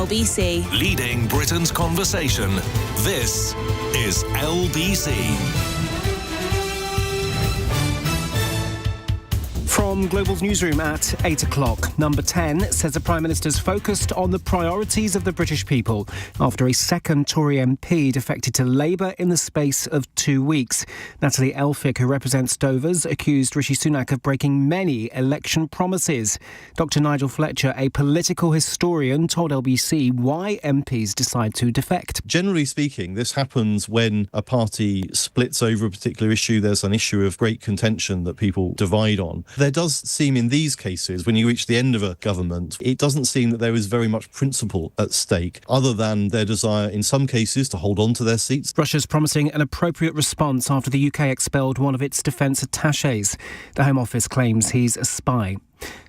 LBC. Leading Britain's conversation. This is LBC. From Global's newsroom at 8 o'clock, Number 10 says the Prime Minister's focused on the priorities of the British people after a second Tory MP defected to Labour in the space of 2 weeks. Natalie Elphicke, who represents Dover's, accused Rishi Sunak of breaking many election promises. Dr Nigel Fletcher, a political historian, told LBC why MPs decide to defect. Generally speaking, this happens when a party splits over a particular issue. There's an issue of great contention that people divide on. There does seem in these cases, when you reach the end of a government, it doesn't seem that there is very much principle at stake, other than their desire, in some cases, to hold on to their seats. Russia's promising an appropriate response after the UK expelled one of its defence attachés. The Home Office claims he's a spy.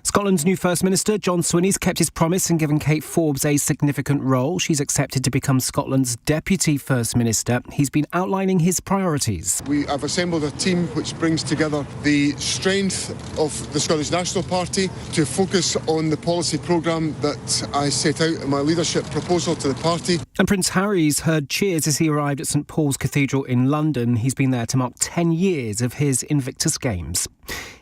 Scotland's new First Minister, John Swinney's kept his promise and given Kate Forbes a significant role. She's accepted to become Scotland's Deputy First Minister. He's been outlining his priorities. We have assembled a team which brings together the strength of the Scottish National Party to focus on the policy programme that I set out in my leadership proposal to the party. And Prince Harry's heard cheers as he arrived at St Paul's Cathedral in London. He's been there to mark 10 years of his Invictus Games.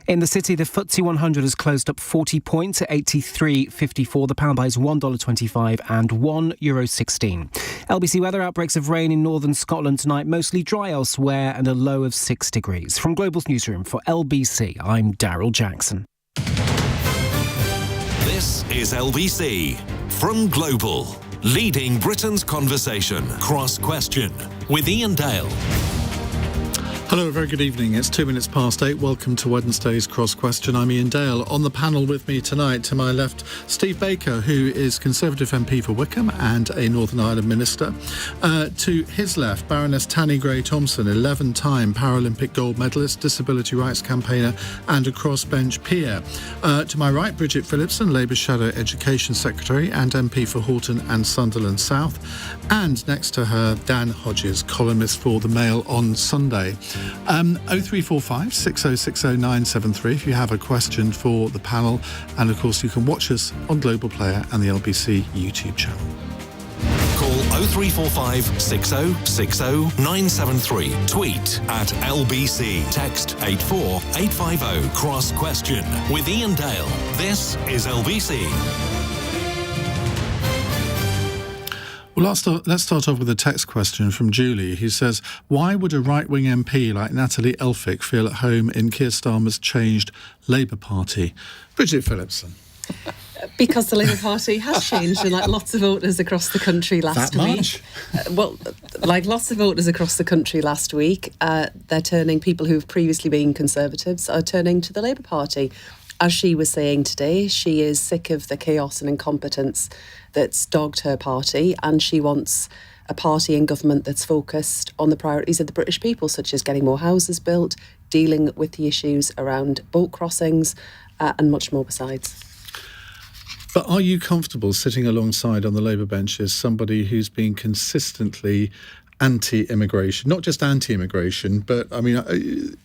In the city, the FTSE 100 has closed up 40 points at 83.54. The pound buys $1.25 and €1.16. LBC weather: outbreaks of rain in northern Scotland tonight, mostly dry elsewhere, and a low of 6 degrees. From Global's newsroom for LBC, I'm Daryl Jackson. This is LBC from Global. Leading Britain's conversation. Cross Question with Iain Dale. Hello, a very good evening. It's 2 minutes past 8. Welcome to Wednesday's Cross Question. I'm Iain Dale. On the panel with me tonight, to my left, Steve Baker, who is Conservative MP for Wycombe and a Northern Ireland Minister. To his left, Baroness Tanni Grey-Thompson, 11-time Paralympic gold medalist, disability rights campaigner and a crossbench peer. To my right, Bridget Phillipson, Labour's Shadow Education Secretary and MP for Houghton and Sunderland South. And next to her, Dan Hodges, columnist for The Mail on Sunday. 0345 6060 973 if you have a question for the panel, and of course you can watch us on Global Player and the LBC YouTube channel. Call 0345 6060 973. Tweet at LBC. Text 84850. Cross Question with Iain Dale. This is LBC. Well, let's start off with a text question from Julie, who says, why would a right-wing MP like Natalie Elphicke feel at home in Keir Starmer's changed Labour Party? Bridget Phillipson. Because the Labour Party has changed, and like lots of voters across the country last week. Like lots of voters across the country last week, they're turning, people who've previously been Conservatives are turning to the Labour Party. As she was saying today, she is sick of the chaos and incompetence that's dogged her party, and she wants a party in government that's focused on the priorities of the British people, such as getting more houses built, dealing with the issues around boat crossings, and much more besides. But are you comfortable sitting alongside on the Labour bench as somebody who's been consistently anti-immigration, not just anti-immigration, but I mean,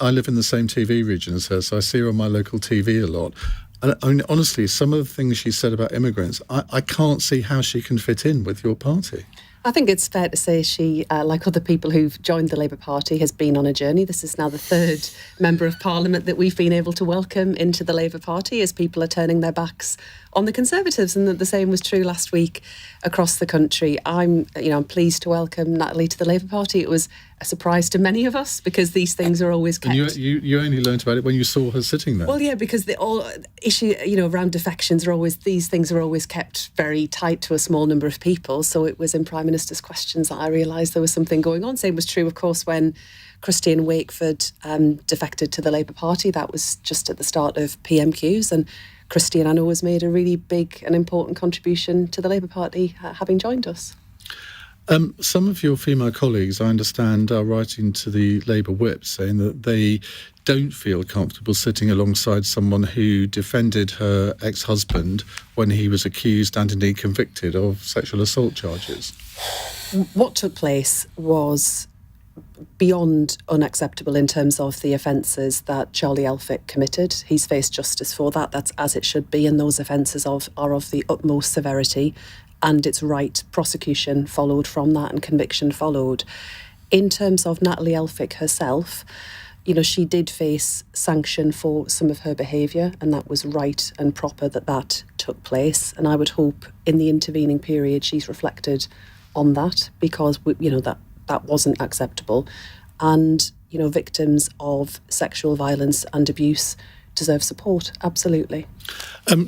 I live in the same TV region as her, so I see her on my local TV a lot. I mean, honestly, some of the things she said about immigrants, I can't see how she can fit in with your party. I think it's fair to say she, like other people who've joined the Labour Party, has been on a journey. This is now the third Member of Parliament that we've been able to welcome into the Labour Party as people are turning their backs on the Conservatives, and that the same was true last week across the country. I'm pleased to welcome Natalie to the Labour Party. It was a surprise to many of us because these things are always kept. And you only learnt about it when you saw her sitting there. Well, yeah, because the all issue, around defections these things are always kept very tight to a small number of people. So it was in Prime Minister's questions that I realised there was something going on. Same was true, of course, when Christian Wakeford defected to the Labour Party. That was just at the start of PMQs, and Christian, I know, has made a really big and important contribution to the Labour Party, having joined us. Some of your female colleagues, I understand, are writing to the Labour whip saying that they don't feel comfortable sitting alongside someone who defended her ex-husband when he was accused and indeed convicted of sexual assault charges. What took place was beyond unacceptable in terms of the offences that Charlie Elphicke committed. He's faced justice for that. That's as it should be, and those offences are of the utmost severity. and it's right. Prosecution followed from that and conviction followed. In terms of Natalie Elphicke herself, she did face sanction for some of her behaviour, and that was right and proper that took place. And I would hope in the intervening period she's reflected on that, because that wasn't acceptable. And victims of sexual violence and abuse deserve support, absolutely.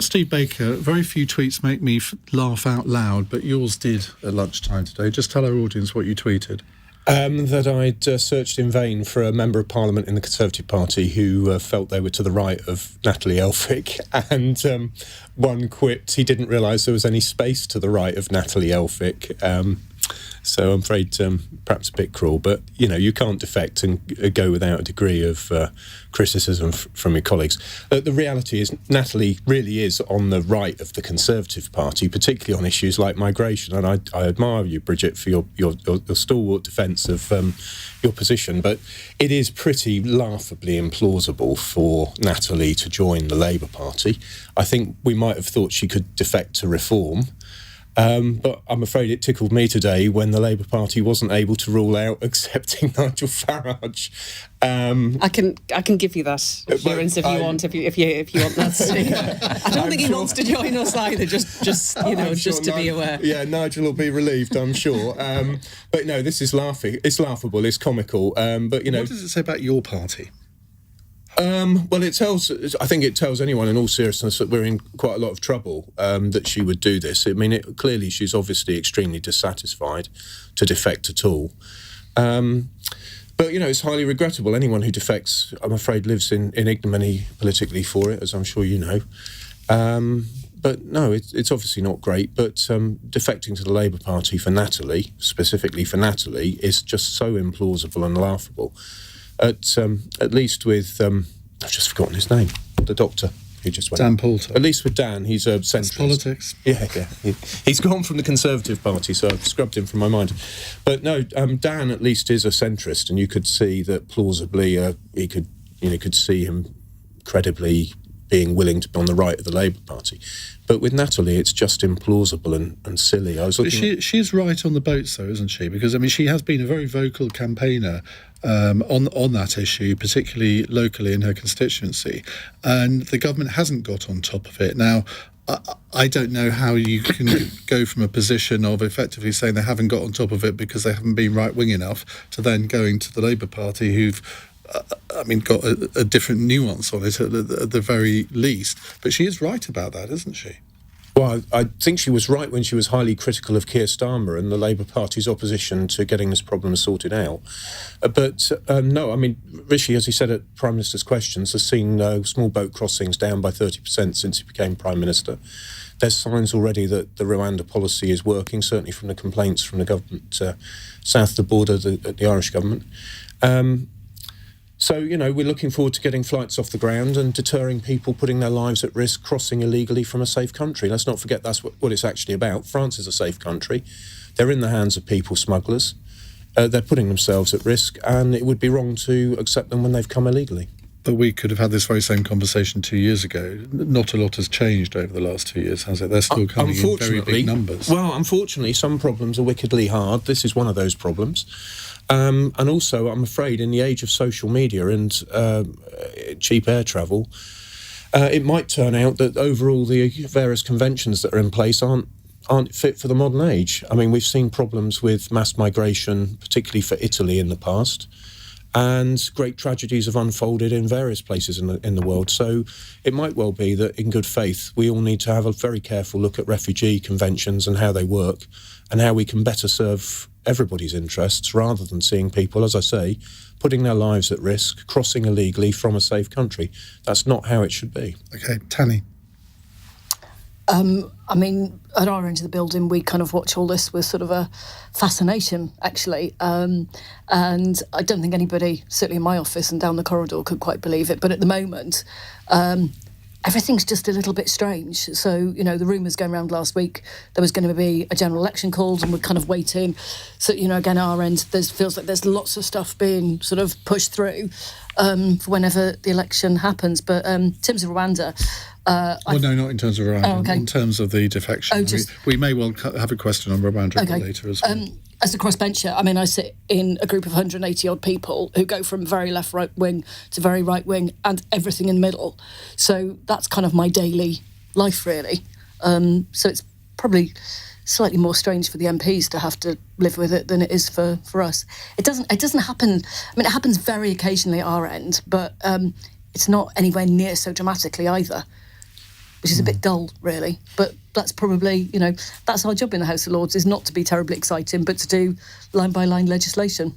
Steve Baker, very few tweets make me laugh out loud, but yours did at lunchtime today. Just tell our audience what you tweeted. That I'd searched in vain for a Member of Parliament in the Conservative Party who felt they were to the right of Natalie Elphicke, and one quipped he didn't realise there was any space to the right of Natalie Elphicke. So I'm afraid perhaps a bit cruel, but, you can't defect and go without a degree of criticism from your colleagues. The reality is Natalie really is on the right of the Conservative Party, particularly on issues like migration. And I admire you, Bridget, for your stalwart defence of your position. But it is pretty laughably implausible for Natalie to join the Labour Party. I think we might have thought she could defect to Reform. But I'm afraid it tickled me today when the Labour Party wasn't able to rule out accepting Nigel Farage. I can give you that assurance if you want. If you want that, Steve. I don't think he wants to join us either. Just to be aware. Yeah, Nigel will be relieved, I'm sure. But no, this is laughing. It's laughable. It's comical. But what does it say about your party? Well, I think it tells anyone in all seriousness that we're in quite a lot of trouble, that she would do this. I mean, clearly she's obviously extremely dissatisfied to defect at all. But, it's highly regrettable. Anyone who defects, I'm afraid, lives in ignominy politically for it, as I'm sure you know. But no, it's obviously not great. But defecting to the Labour Party for Natalie, specifically for Natalie, is just so implausible and laughable. At least with, I've just forgotten his name, the doctor who just went. Dan Poulter. At least with Dan, he's a centrist. That's politics. Yeah. He's gone from the Conservative Party, so I've scrubbed him from my mind. But no, Dan at least is a centrist, and you could see that plausibly he could see him credibly being willing to be on the right of the Labour Party. But with Natalie, it's just implausible and silly. I was looking. She is right on the boats, though, isn't she? Because she has been a very vocal campaigner on that issue, particularly locally in her constituency, and the government hasn't got on top of it. Now, I don't know how you can go from a position of effectively saying they haven't got on top of it because they haven't been right-wing enough to then going to the Labour Party who've got a different nuance on it at the very least. But she is right about that, isn't she? Well, I think she was right when she was highly critical of Keir Starmer and the Labour Party's opposition to getting this problem sorted out. But no, I mean, Rishi, as he said at Prime Minister's Questions, has seen small boat crossings down by 30% since he became Prime Minister. There's signs already that the Rwanda policy is working, certainly from the complaints from the government south of the border, the Irish government. So, we're looking forward to getting flights off the ground and deterring people putting their lives at risk crossing illegally from a safe country. Let's not forget that's what it's actually about. France is a safe country. They're in the hands of people smugglers. They're putting themselves at risk, and it would be wrong to accept them when they've come illegally. But we could have had this very same conversation 2 years ago. Not a lot has changed over the last 2 years, has it? They're still coming in very big numbers. Well, unfortunately, some problems are wickedly hard. This is one of those problems. And also, I'm afraid, in the age of social media and cheap air travel, it might turn out that overall the various conventions that are in place aren't fit for the modern age. I mean, we've seen problems with mass migration, particularly for Italy in the past, and great tragedies have unfolded in various places in the world. So it might well be that, in good faith, we all need to have a very careful look at refugee conventions and how they work and how we can better serve everybody's interests rather than seeing people, as I say, putting their lives at risk, crossing illegally from a safe country. That's not how it should be. OK, Tanni. I mean, at our end of the building, we kind of watch all this with sort of a fascination, actually. And I don't think anybody, certainly in my office and down the corridor, could quite believe it. But at the moment, everything's just a little bit strange. So, the rumours going around last week, there was going to be a general election called and we're kind of waiting. So, again, our end, feels like there's lots of stuff being sort of pushed through. for whenever the election happens. But in terms of Rwanda... no, not in terms of Rwanda. Oh, okay. In terms of the defection. We may well have a question on Rwanda later as well. As a crossbencher, I mean, I sit in a group of 180-odd people who go from very left-right wing to very right wing and everything in the middle. So that's kind of my daily life, really. So it's probably slightly more strange for the MPs to have to live with it than it is for us. It doesn't happen. I mean, it happens very occasionally at our end, but it's not anywhere near so dramatically either, which is a bit dull, really. But that's probably, that's our job in the House of Lords, is not to be terribly exciting, but to do line-by-line legislation.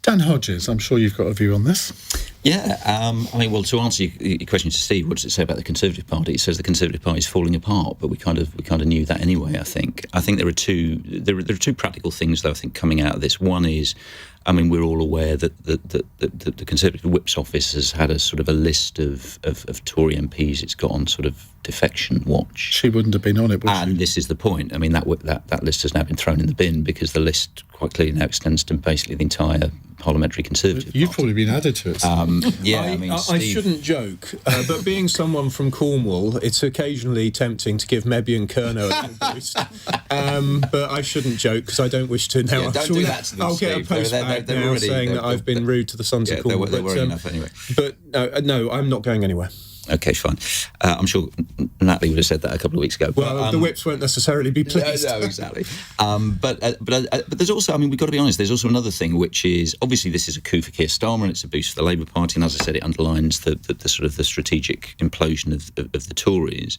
Dan Hodges, I'm sure you've got a view on this. Yeah, to answer your question to Steve, what does it say about the Conservative Party? It says the Conservative Party is falling apart, but we kind of knew that anyway. I think there are two practical things though. I think coming out of this, one is, we're all aware that the Conservative Whip's office has had a sort of a list of Tory MPs it's got on sort of defection watch. She wouldn't have been on it, would she? And this is the point. That list has now been thrown in the bin because the list quite clearly now extends to basically the entire parliamentary Conservative You've party. probably been added to it. I shouldn't joke, but being someone from Cornwall, it's occasionally tempting to give Mebby and Kerno a little boost. But I shouldn't joke because I don't wish to now. Yeah, don't do that to them, I'll get a Steve. post back now saying that I've been rude to the Sons of Cornwall. They're worrying enough anyway. But no, I'm not going anywhere. Okay, fine. I'm sure Natalie would have said that a couple of weeks ago. Well, the Whips won't necessarily be pleased. No, exactly. But there's also, we've got to be honest, there's also another thing, which is, obviously this is a coup for Keir Starmer and it's a boost for the Labour Party, and as I said, it underlines the sort of the strategic implosion of the Tories.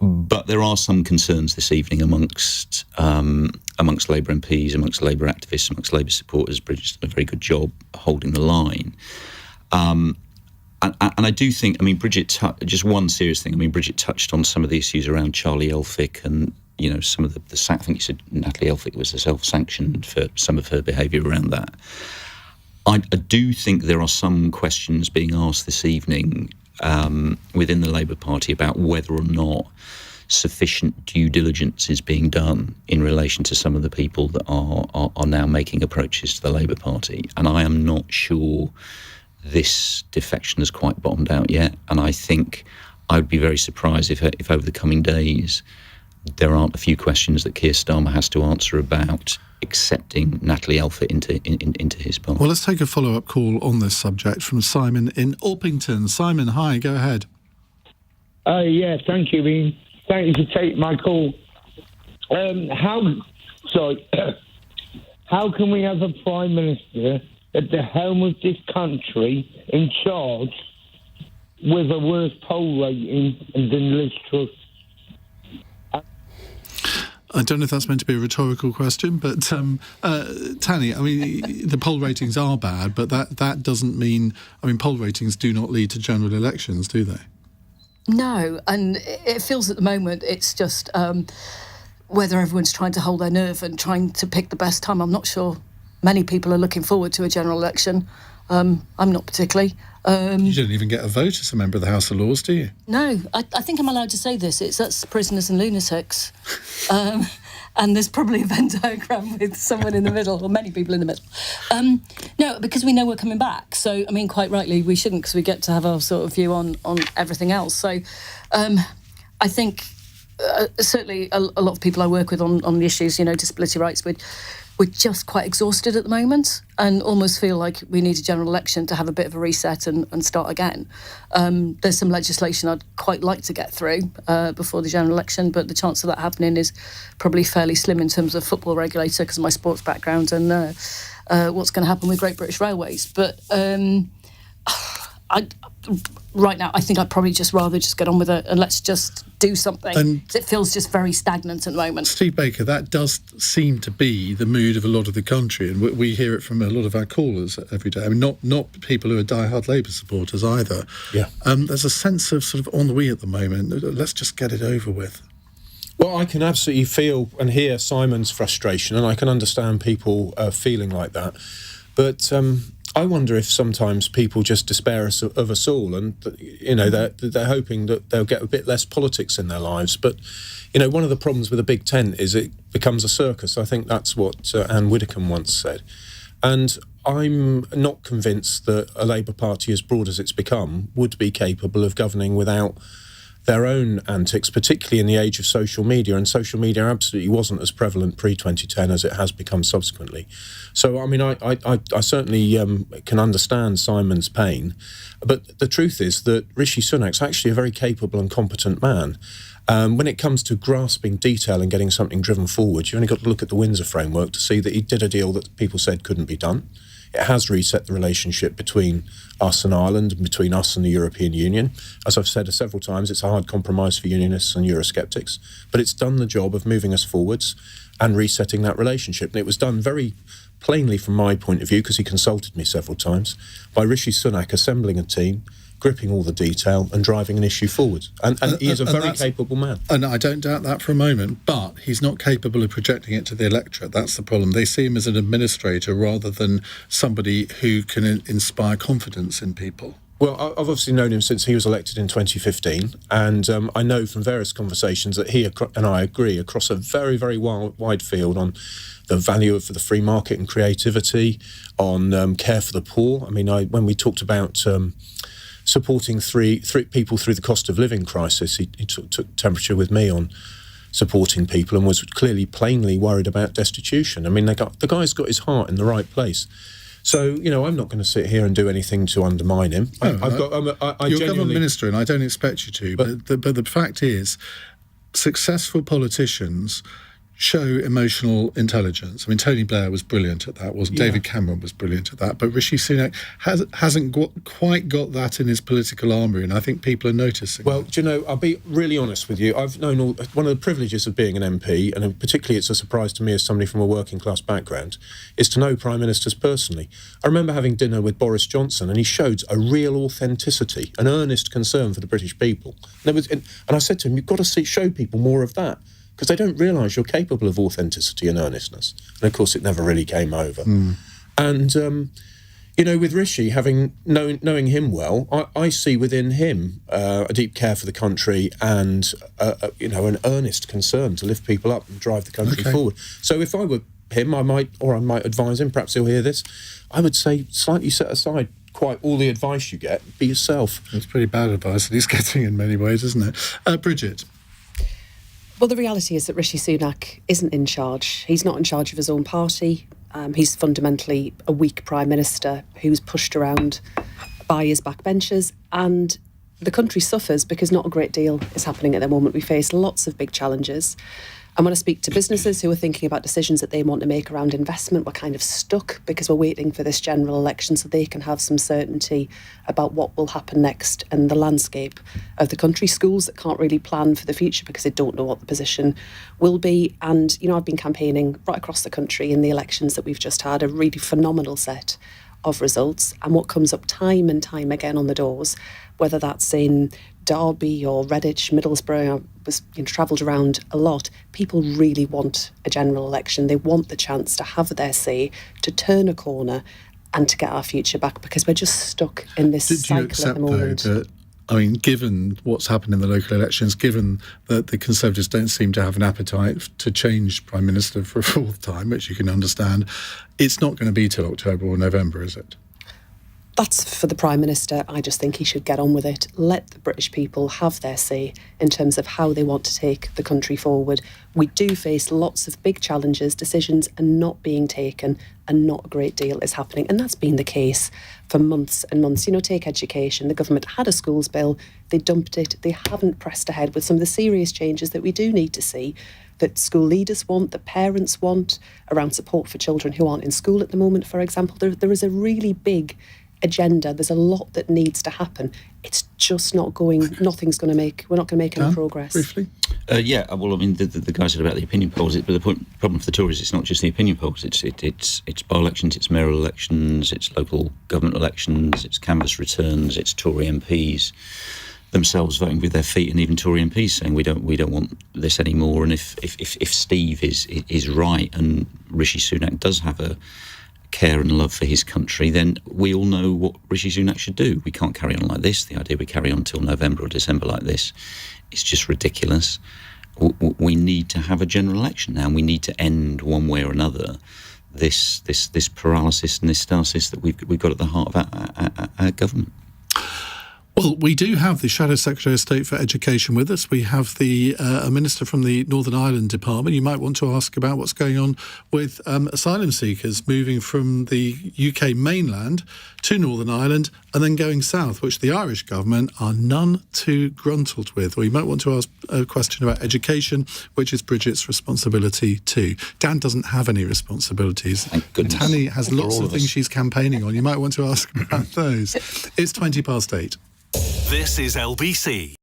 But there are some concerns this evening amongst Labour MPs, amongst Labour activists, amongst Labour supporters. Bridget's done a very good job holding the line. And I do think, Bridget, just one serious thing, Bridget touched on some of the issues around Charlie Elphicke and, some of the I think you said Natalie Elphicke was self-sanctioned for some of her behaviour around that. I do think there are some questions being asked this evening within the Labour Party about whether or not sufficient due diligence is being done in relation to some of the people that are now making approaches to the Labour Party. And I am not sure this defection has quite bottomed out yet, and I think I would be very surprised if over the coming days there aren't a few questions that Keir Starmer has to answer about accepting Natalie Elphicke into his party. Well, let's take a follow-up call on this subject from Simon in Orpington. Simon, hi, go ahead. Yeah, thank you, Ian. Thank you for taking my call. How can we have a Prime Minister at the helm of this country in charge with a worse poll rating than Liz Truss? I don't know if that's meant to be a rhetorical question, but Tanni, the poll ratings are bad, but that doesn't mean... poll ratings do not lead to general elections, do they? No, and it feels at the moment it's just whether everyone's trying to hold their nerve and trying to pick the best time. I'm not sure many people are looking forward to a general election. I'm not particularly. You didn't even get a vote as a member of the House of Lords, do you? No, I think I'm allowed to say this. That's prisoners and lunatics. And there's probably a Venn diagram with someone in the middle, or many people in the middle. No, because we know we're coming back. So, quite rightly, we shouldn't, because we get to have our sort of view on everything else. So I think certainly a lot of people I work with on the issues, disability rights, we're just quite exhausted at the moment and almost feel like we need a general election to have a bit of a reset and start again. There's some legislation I'd quite like to get through before the general election, but the chance of that happening is probably fairly slim in terms of football regulator because of my sports background and what's going to happen with Great British Railways. But right now, I think I'd probably just rather just get on with it and let's just do something. And it feels just very stagnant at the moment. Steve Baker, that does seem to be the mood of a lot of the country, and we hear it from a lot of our callers every day. Not people who are diehard Labour supporters either. Yeah. There's a sense of sort of ennui at the moment. Let's just get it over with. Well, I can absolutely feel and hear Simon's frustration, and I can understand people feeling like that. But I wonder if sometimes people just despair of us all, and they're hoping that they'll get a bit less politics in their lives. But one of the problems with a big tent is it becomes a circus. I think that's what Anne Widdecombe once said, and I'm not convinced that a Labour Party as broad as it's become would be capable of governing without their own antics, particularly in the age of social media. And social media absolutely wasn't as prevalent pre-2010 as it has become subsequently. So, I mean, I certainly can understand Simon's pain. But the truth is that Rishi Sunak's actually a very capable and competent man. When it comes to grasping detail and getting something driven forward, you only got to look at the Windsor framework to see that he did a deal that people said couldn't be done. It has reset the relationship between us and Ireland, and between us and the European Union. As I've said several times, it's a hard compromise for Unionists and Eurosceptics, but it's done the job of moving us forwards and resetting that relationship. And it was done very plainly from my point of view, because he consulted me several times, by Rishi Sunak assembling a team, gripping all the detail and driving an issue forward. And he is a very capable man. And I don't doubt that for a moment, but he's not capable of projecting it to the electorate. That's the problem. They see him as an administrator rather than somebody who can inspire confidence in people. Well, I've obviously known him since he was elected in 2015, and I know from various conversations that he and I agree across a very, very wide field on the value of the free market and creativity, on care for the poor. I mean, when we talked about supporting three people through the cost of living crisis, he took temperature with me on supporting people and was clearly, plainly worried about destitution. I mean, the guy's got his heart in the right place. So, I'm not going to sit here and do anything to undermine him. You're a government minister, and I don't expect you to. But the fact is, successful politicians show emotional intelligence. I mean, Tony Blair was brilliant at that, wasn't David Cameron was brilliant at that, but Rishi Sunak hasn't quite got that in his political armoury, and I think people are noticing. Well, I'll be really honest with you. I've known one of the privileges of being an MP, and particularly it's a surprise to me as somebody from a working class background, is to know Prime Ministers personally. I remember having dinner with Boris Johnson, and he showed a real authenticity, an earnest concern for the British people. And I said to him, you've got to show people more of that, because they don't realise you're capable of authenticity and earnestness. And, of course, it never really came over. And, with Rishi, knowing him well, I see within him a deep care for the country and, an earnest concern to lift people up and drive the country forward. So if I were him, I might advise him, perhaps he'll hear this, I would say slightly set aside quite all the advice you get, be yourself. It's pretty bad advice that he's getting in many ways, isn't it? Bridget? Well, the reality is that Rishi Sunak isn't in charge. He's not in charge of his own party. He's fundamentally a weak Prime Minister who's pushed around by his backbenchers, and the country suffers because not a great deal is happening at the moment. We face lots of big challenges. And when I speak to businesses who are thinking about decisions that they want to make around investment, we're kind of stuck because we're waiting for this general election so they can have some certainty about what will happen next and the landscape of the country. Schools that can't really plan for the future because they don't know what the position will be. And, I've been campaigning right across the country in the elections that we've just had, a really phenomenal set of results. And what comes up time and time again on the doors, whether that's in Derby or Redditch, Middlesbrough, I was travelled around a lot. People really want a general election. They want the chance to have their say, to turn a corner and to get our future back, because we're just stuck in this cycle at the moment. Though, that, given what's happened in the local elections, given that the Conservatives don't seem to have an appetite to change Prime Minister for a fourth time, which you can understand, it's not going to be till October or November, is it? That's for the Prime Minister. I just think he should get on with it. Let the British people have their say in terms of how they want to take the country forward. We do face lots of big challenges. Decisions are not being taken and not a great deal is happening. And that's been the case for months and months. Take education. The government had a schools bill. They dumped it. They haven't pressed ahead with some of the serious changes that we do need to see, that school leaders want, that parents want, around support for children who aren't in school at the moment, for example. There is a really big agenda. There's a lot that needs to happen. It's just not going. We're not going to make any progress. Briefly. The guy said about the opinion polls, but the problem for the Tories, it's not just the opinion polls. It's by-elections, it's mayoral elections, it's local government elections, it's canvass returns, it's Tory MPs themselves voting with their feet, and even Tory MPs saying we don't want this anymore. And if Steve is right, and Rishi Sunak does have a care and love for his country, then we all know what Rishi Sunak should do. We can't carry on like this. The idea we carry on till November or December like this is just ridiculous. we need to have a general election now, and we need to end one way or another this paralysis and this stasis that we've got at the heart of our government. Well, we do have the Shadow Secretary of State for Education with us. We have the a Minister from the Northern Ireland Department. You might want to ask about what's going on with asylum seekers moving from the UK mainland to Northern Ireland and then going south, which the Irish government are none too gruntled with. Or you might want to ask a question about education, which is Bridget's responsibility too. Dan doesn't have any responsibilities. Thank goodness. Tanni has lots of things she's campaigning on. You might want to ask about those. It's 8:20. This is LBC.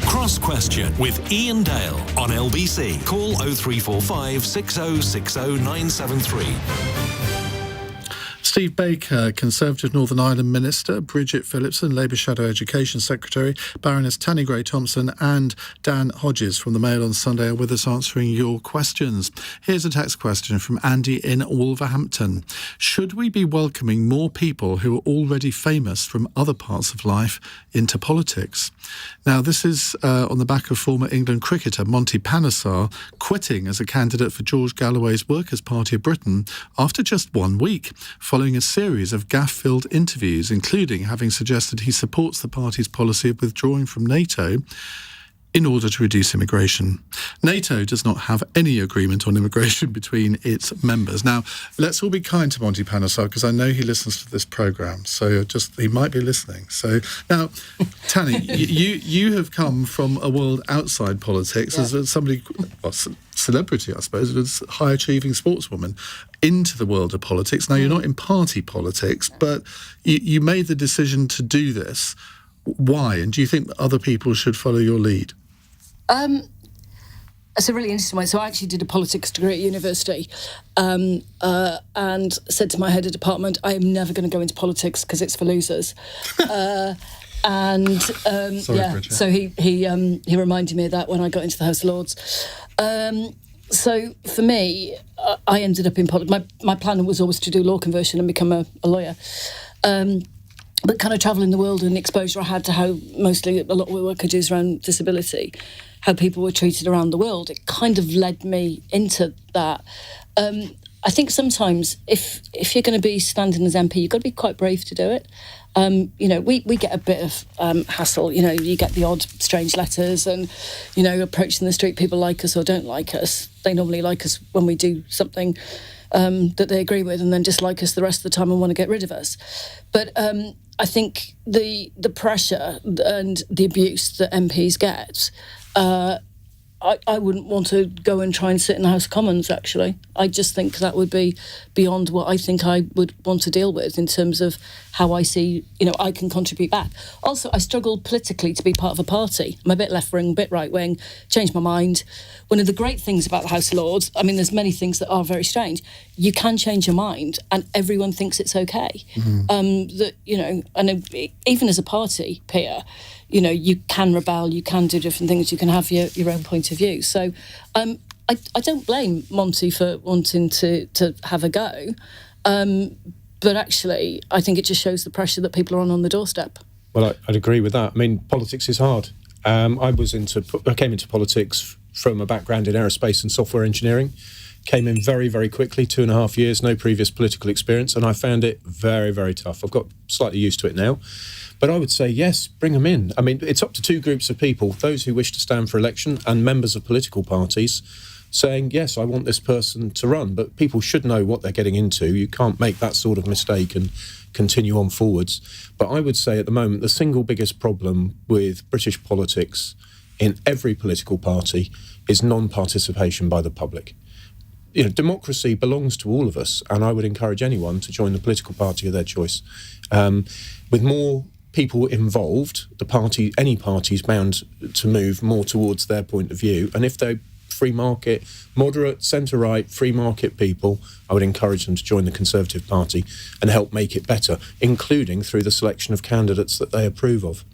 Cross Question with Iain Dale on LBC. Call 0345 6060 973. Steve Baker, Conservative Northern Ireland Minister, Bridget Phillipson, Labour Shadow Education Secretary, Baroness Tanni Grey-Thompson and Dan Hodges from the Mail on Sunday are with us answering your questions. Here's a text question from Andy in Wolverhampton. Should we be welcoming more people who are already famous from other parts of life into politics? Now, this is on the back of former England cricketer Monty Panesar quitting as a candidate for George Galloway's Workers' Party of Britain after just 1 week, following a series of gaffe-filled interviews, including having suggested he supports the party's policy of withdrawing from NATO in order to reduce immigration. NATO does not have any agreement on immigration between its members. Now, let's all be kind to Monty Panesar, because I know he listens to this programme, so he might be listening. So now, Tanni, you have come from a world outside politics as somebody, celebrity, I suppose, as a high-achieving sportswoman, into the world of politics. Now, you're not in party politics, but you made the decision to do this. Why? And do you think that other people should follow your lead? It's a really interesting one. So I actually did a politics degree at university and said to my head of department, I am never going to go into politics because it's for losers. Sorry, Bridget. So he reminded me of that when I got into the House of Lords. So for me, I ended up in politics. My plan was always to do law conversion and become a lawyer. But kind of travelling the world and the exposure I had to how mostly a lot of the work I do is around disability, how people were treated around the world, it kind of led me into that. I think sometimes if you're going to be standing as MP, you've got to be quite brave to do it. We get a bit of hassle. You get the odd strange letters and, approaching the street, people like us or don't like us. They normally like us when we do something that they agree with and then dislike us the rest of the time and want to get rid of us. But I think the pressure and the abuse that MPs get I wouldn't want to go and try and sit in the House of Commons, actually. I just think that would be beyond what I think I would want to deal with in terms of how I see, I can contribute back. Also, I struggle politically to be part of a party. I'm a bit left-wing, a bit right-wing, changed my mind. One of the great things about the House of Lords, there's many things that are very strange. You can change your mind and everyone thinks it's okay. And even as a party peer, you can rebel, you can do different things, you can have your own point of view. So I don't blame Monty for wanting to have a go. But actually, I think it just shows the pressure that people are on the doorstep. Well, I'd agree with that. Politics is hard. I came into politics from a background in aerospace and software engineering. Came in very, very quickly, 2.5 years, no previous political experience, and I found it very, very tough. I've got slightly used to it now. But I would say, yes, bring them in. It's up to two groups of people, those who wish to stand for election and members of political parties, saying, yes, I want this person to run. But people should know what they're getting into. You can't make that sort of mistake and continue on forwards. But I would say at the moment, the single biggest problem with British politics in every political party is non-participation by the public. Democracy belongs to all of us, and I would encourage anyone to join the political party of their choice. With more people involved, any party is bound to move more towards their point of view. And if they're free market, moderate, centre-right, free market people, I would encourage them to join the Conservative Party and help make it better, including through the selection of candidates that they approve of.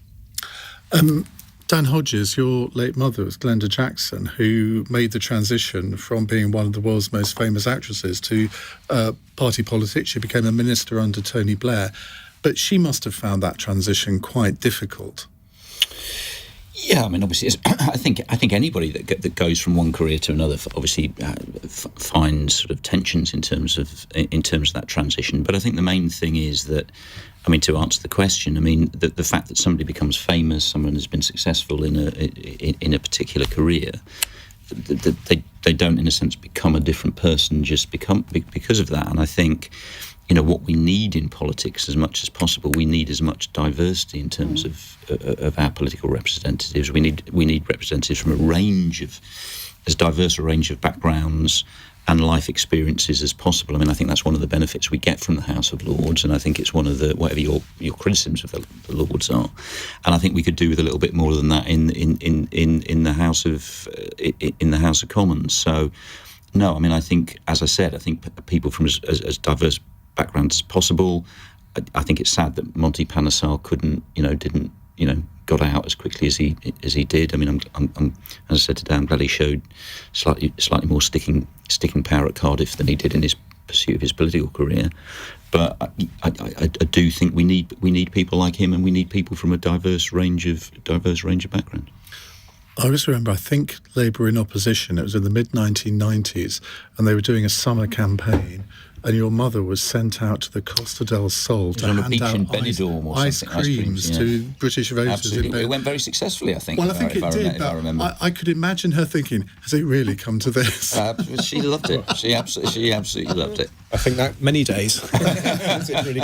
Dan Hodges, your late mother was Glenda Jackson, who made the transition from being one of the world's most famous actresses to party politics. She became a minister under Tony Blair. But she must have found that transition quite difficult. Yeah, obviously, I think anybody that goes from one career to another obviously finds sort of tensions in terms of that transition. But I think the main thing is that, to answer the question, the fact that somebody becomes famous, someone has been successful in a particular career, they don't, in a sense, become a different person because of that. And I think, what we need in politics as much as possible, we need as much diversity in terms of our political representatives. We need representatives from as diverse a range of backgrounds and life experiences as possible. I think that's one of the benefits we get from the House of Lords, and I think it's one of the, whatever your criticisms of the Lords are, and I think we could do with a little bit more than that in the House of Commons. So, no, I think, as I said, I think people from as diverse backgrounds as possible. I think it's sad that Monty Panesar didn't got out as quickly as he did. I'm as I said today, I'm glad he showed slightly more sticking power at Cardiff than he did in his pursuit of his political career. But I do think we need people like him, and we need people from a diverse range of background. I just remember, I think Labour in opposition, it was in the mid-1990s, and they were doing a summer campaign, and your mother was sent out to the Costa del Sol to hand out ice creams to British voters. Absolutely. It went very successfully, I think. Well, I think it did, but I could imagine her thinking, has it really come to this? She loved it. She absolutely loved it. I think that many days.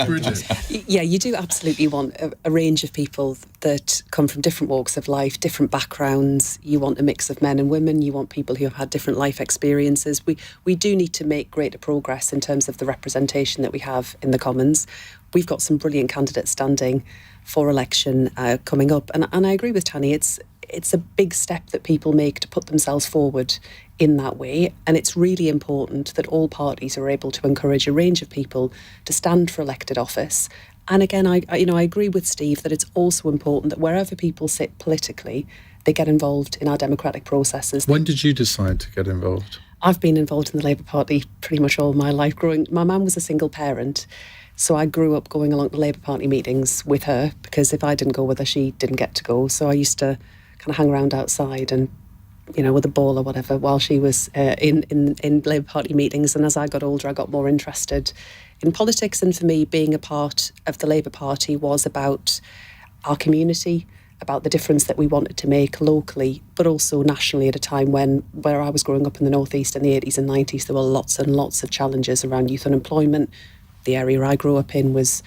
Bridget. Yeah, you do absolutely want a range of people that come from different walks of life, different backgrounds. You want a mix of men and women. You want people who have had different life experiences. We do need to make greater progress in terms of the representation that we have in the Commons. We've got some brilliant candidates standing for election coming up. And I agree with Tanni, it's a big step that people make to put themselves forward in that way. And it's really important that all parties are able to encourage a range of people to stand for elected office. And again, I agree with Steve that it's also important that wherever people sit politically, they get involved in our democratic processes. When did you decide to get involved? I've been involved in the Labour Party pretty much all my life. My mum was a single parent, so I grew up going along to Labour Party meetings with her, because if I didn't go with her, she didn't get to go. So I used to kind of hang around outside and, with a ball or whatever while she was in Labour Party meetings. And as I got older, I got more interested in politics. And for me, being a part of the Labour Party was about our community, about the difference that we wanted to make locally, but also nationally at a time where I was growing up in the North East in the 80s and 90s, there were lots and lots of challenges around youth unemployment. The area I grew up in was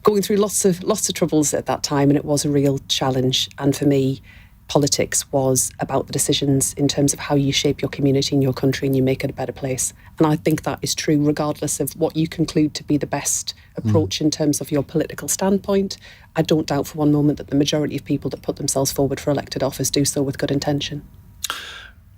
going through lots of troubles at that time, and it was a real challenge. And for me, politics was about the decisions in terms of how you shape your community and your country and you make it a better place. And I think that is true regardless of what you conclude to be the best approach in terms of your political standpoint. I don't doubt for one moment that the majority of people that put themselves forward for elected office do so with good intention.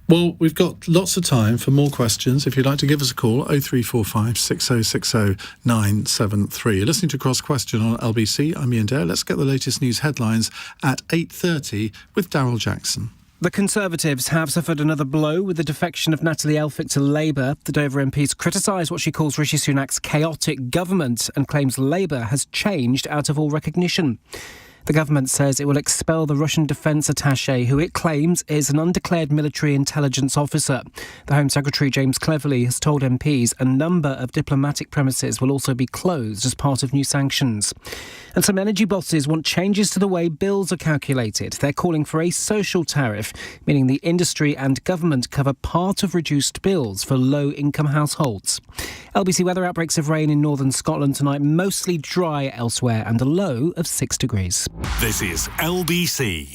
Well, we've got lots of time for more questions. If you'd like to give us a call, 0345 6060 973. You're listening to Cross Question on LBC. I'm Iain Dale. Let's get the latest news headlines at 8:30 with Daryl Jackson. The Conservatives have suffered another blow with the defection of Natalie Elphicke to Labour. The Dover MP's criticised what she calls Rishi Sunak's chaotic government and claims Labour has changed out of all recognition. The government says it will expel the Russian defence attaché, who it claims is an undeclared military intelligence officer. The Home Secretary, James Cleverly, has told MPs a number of diplomatic premises will also be closed as part of new sanctions. And some energy bosses want changes to the way bills are calculated. They're calling for a social tariff, meaning the industry and government cover part of reduced bills for low-income households. LBC weather: outbreaks of rain in northern Scotland tonight, mostly dry elsewhere, and a low of 6 degrees. This is LBC.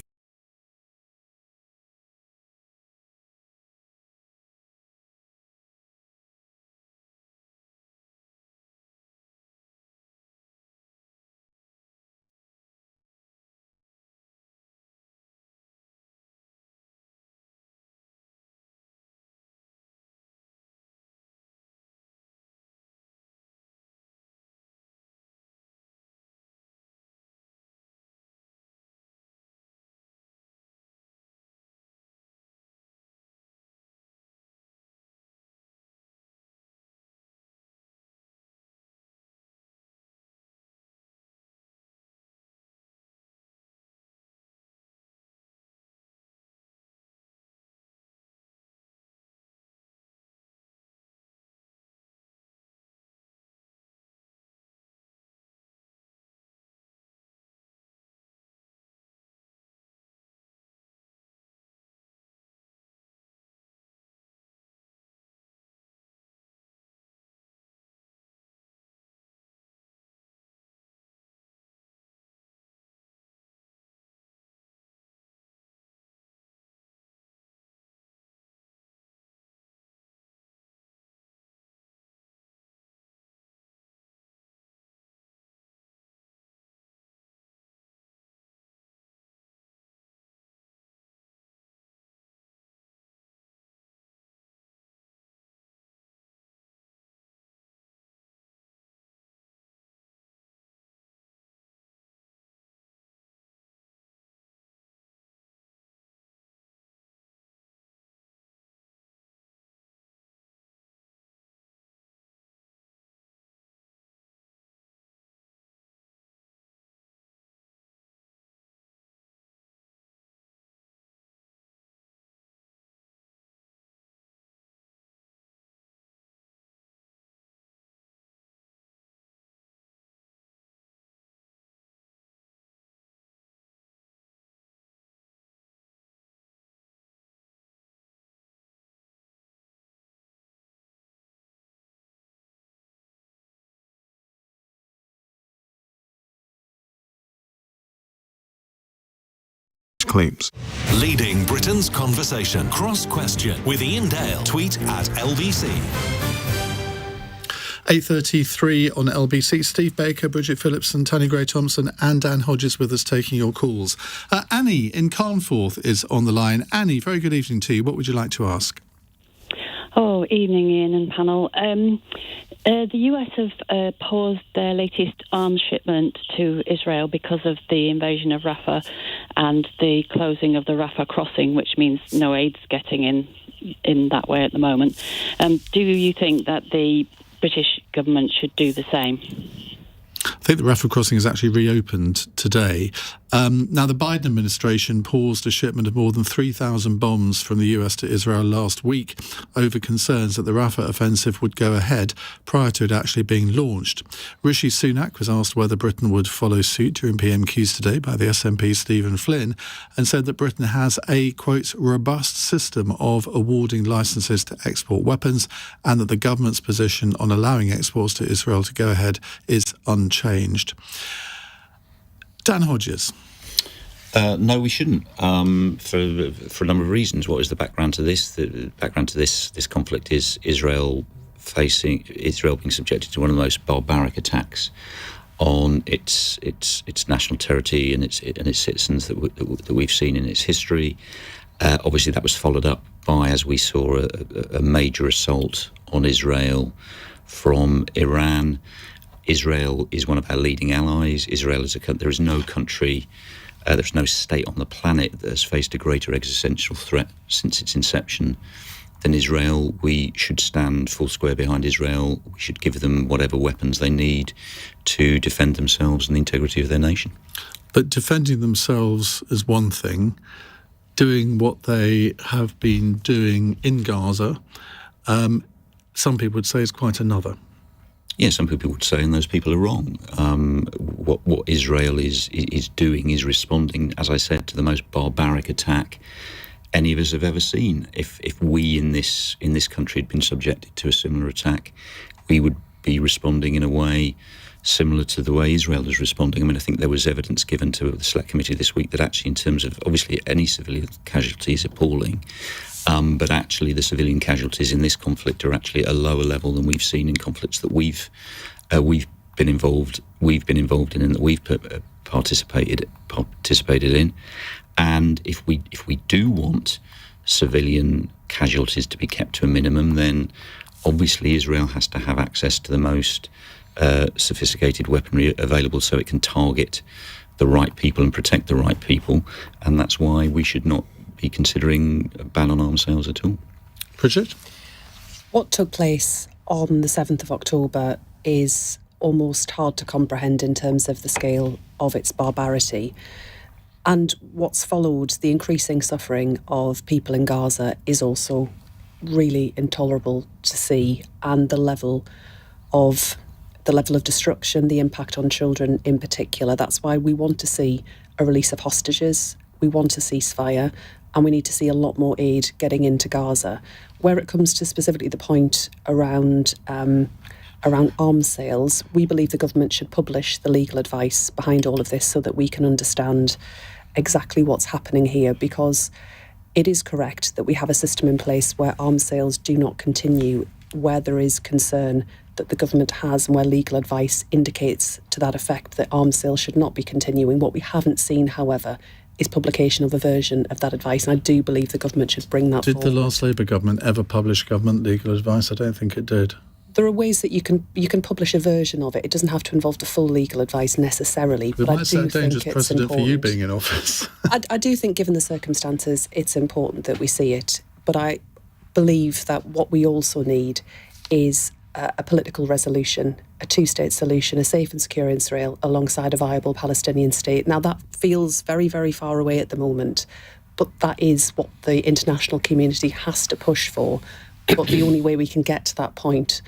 Claims. Leading Britain's conversation. Cross Question with Iain Dale. Tweet at LBC. 8:33 on LBC. Steve Baker, Bridget Phillipson, Tanni Grey-Thompson and Dan Hodges with us taking your calls. Annie in Carnforth is on the line. Annie, very good evening to you. What would you like to ask? Oh, evening, Iain and panel. The US have paused their latest arms shipment to Israel because of the invasion of Rafah and the closing of the Rafah crossing, which means no aid's getting in that way at the moment. Do you think that the British government should do the same? I think the Rafah crossing has actually reopened today. Now, the Biden administration paused a shipment of more than 3,000 bombs from the US to Israel last week over concerns that the Rafah offensive would go ahead prior to it actually being launched. Rishi Sunak was asked whether Britain would follow suit during PMQs today by the SNP's Stephen Flynn and said that Britain has a, quote, robust system of awarding licences to export weapons and that the government's position on allowing exports to Israel to go ahead is unchanged. Dan Hodges. No, we shouldn't. For a number of reasons. What is the background to this? The background to this conflict is Israel being subjected to one of the most barbaric attacks on its national territory and its citizens that we've seen in its history. Obviously, that was followed up by, as we saw, a major assault on Israel from Iran. Israel is one of our leading allies. Israel is there is no country, there's no state on the planet that has faced a greater existential threat since its inception than Israel. We should stand full square behind Israel. We should give them whatever weapons they need to defend themselves and the integrity of their nation. But defending themselves is one thing. Doing what they have been doing in Gaza, some people would say is quite another. Yeah, some people would say, and those people are wrong. What Israel is doing is responding, as I said, to the most barbaric attack any of us have ever seen. If we in this country had been subjected to a similar attack, we would be responding in a way similar to the way Israel is responding. I mean, I think there was evidence given to the Select Committee this week that actually, in terms of obviously any civilian casualty is appalling, but actually the civilian casualties in this conflict are actually at a lower level than we've seen in conflicts that we've been involved in and that we've participated in. And if we do want civilian casualties to be kept to a minimum, then obviously Israel has to have access to the most sophisticated weaponry available so it can target the right people and protect the right people. And that's why we should not be considering a ban on arms sales at all. Bridget? What took place on the 7th of October is almost hard to comprehend in terms of the scale of its barbarity. And what's followed, the increasing suffering of people in Gaza, is also really intolerable to see, and the level of destruction, the impact on children in particular. That's why we want to see a release of hostages, we want a ceasefire, and we need to see a lot more aid getting into Gaza. Where it comes to specifically the point around arms sales, we believe the government should publish the legal advice behind all of this so that we can understand exactly what's happening here, because it is correct that we have a system in place where arms sales do not continue, where there is concern that the government has and where legal advice indicates to that effect that arms sales should not be continuing. What we haven't seen, however, is publication of a version of that advice, and I do believe the government should bring that forward. Did the last Labour government ever publish government legal advice? I don't think it did. There are ways that you can publish a version of it. It doesn't have to involve the full legal advice necessarily. But I do think it's important. It might set a dangerous precedent for you being in office. I do think, given the circumstances, it's important that we see it. But I believe that what we also need is a political resolution, a two-state solution, a safe and secure Israel alongside a viable Palestinian state. Now, that feels very, very far away at the moment, but that is what the international community has to push for. But the only way we can get to that point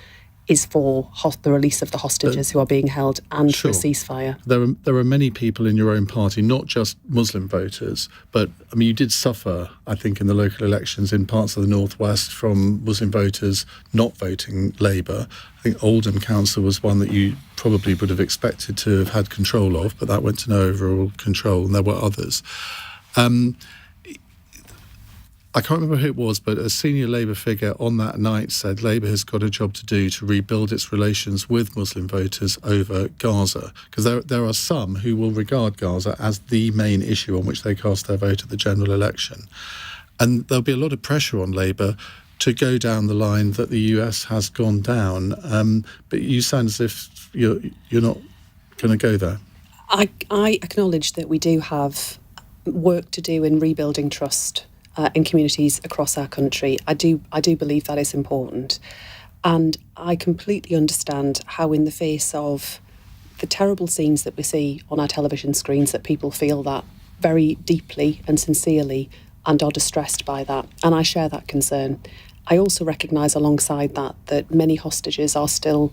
is for the release of the hostages who are being held and for a ceasefire. There are many people in your own party, not just Muslim voters, but I mean, you did suffer, I think, in the local elections in parts of the northwest from Muslim voters not voting Labour. I think Oldham Council was one that you probably would have expected to have had control of, but that went to no overall control, and there were others. I can't remember who it was, but a senior Labour figure on that night said Labour has got a job to do to rebuild its relations with Muslim voters over Gaza, because there are some who will regard Gaza as the main issue on which they cast their vote at the general election. And there'll be a lot of pressure on Labour to go down the line that the US has gone down. But you sound as if you're not going to go there. I acknowledge that we do have work to do in rebuilding trust in communities across our country. I do believe that is important. And I completely understand how, in the face of the terrible scenes that we see on our television screens, that people feel that very deeply and sincerely and are distressed by that. And I share that concern. I also recognise alongside that many hostages are still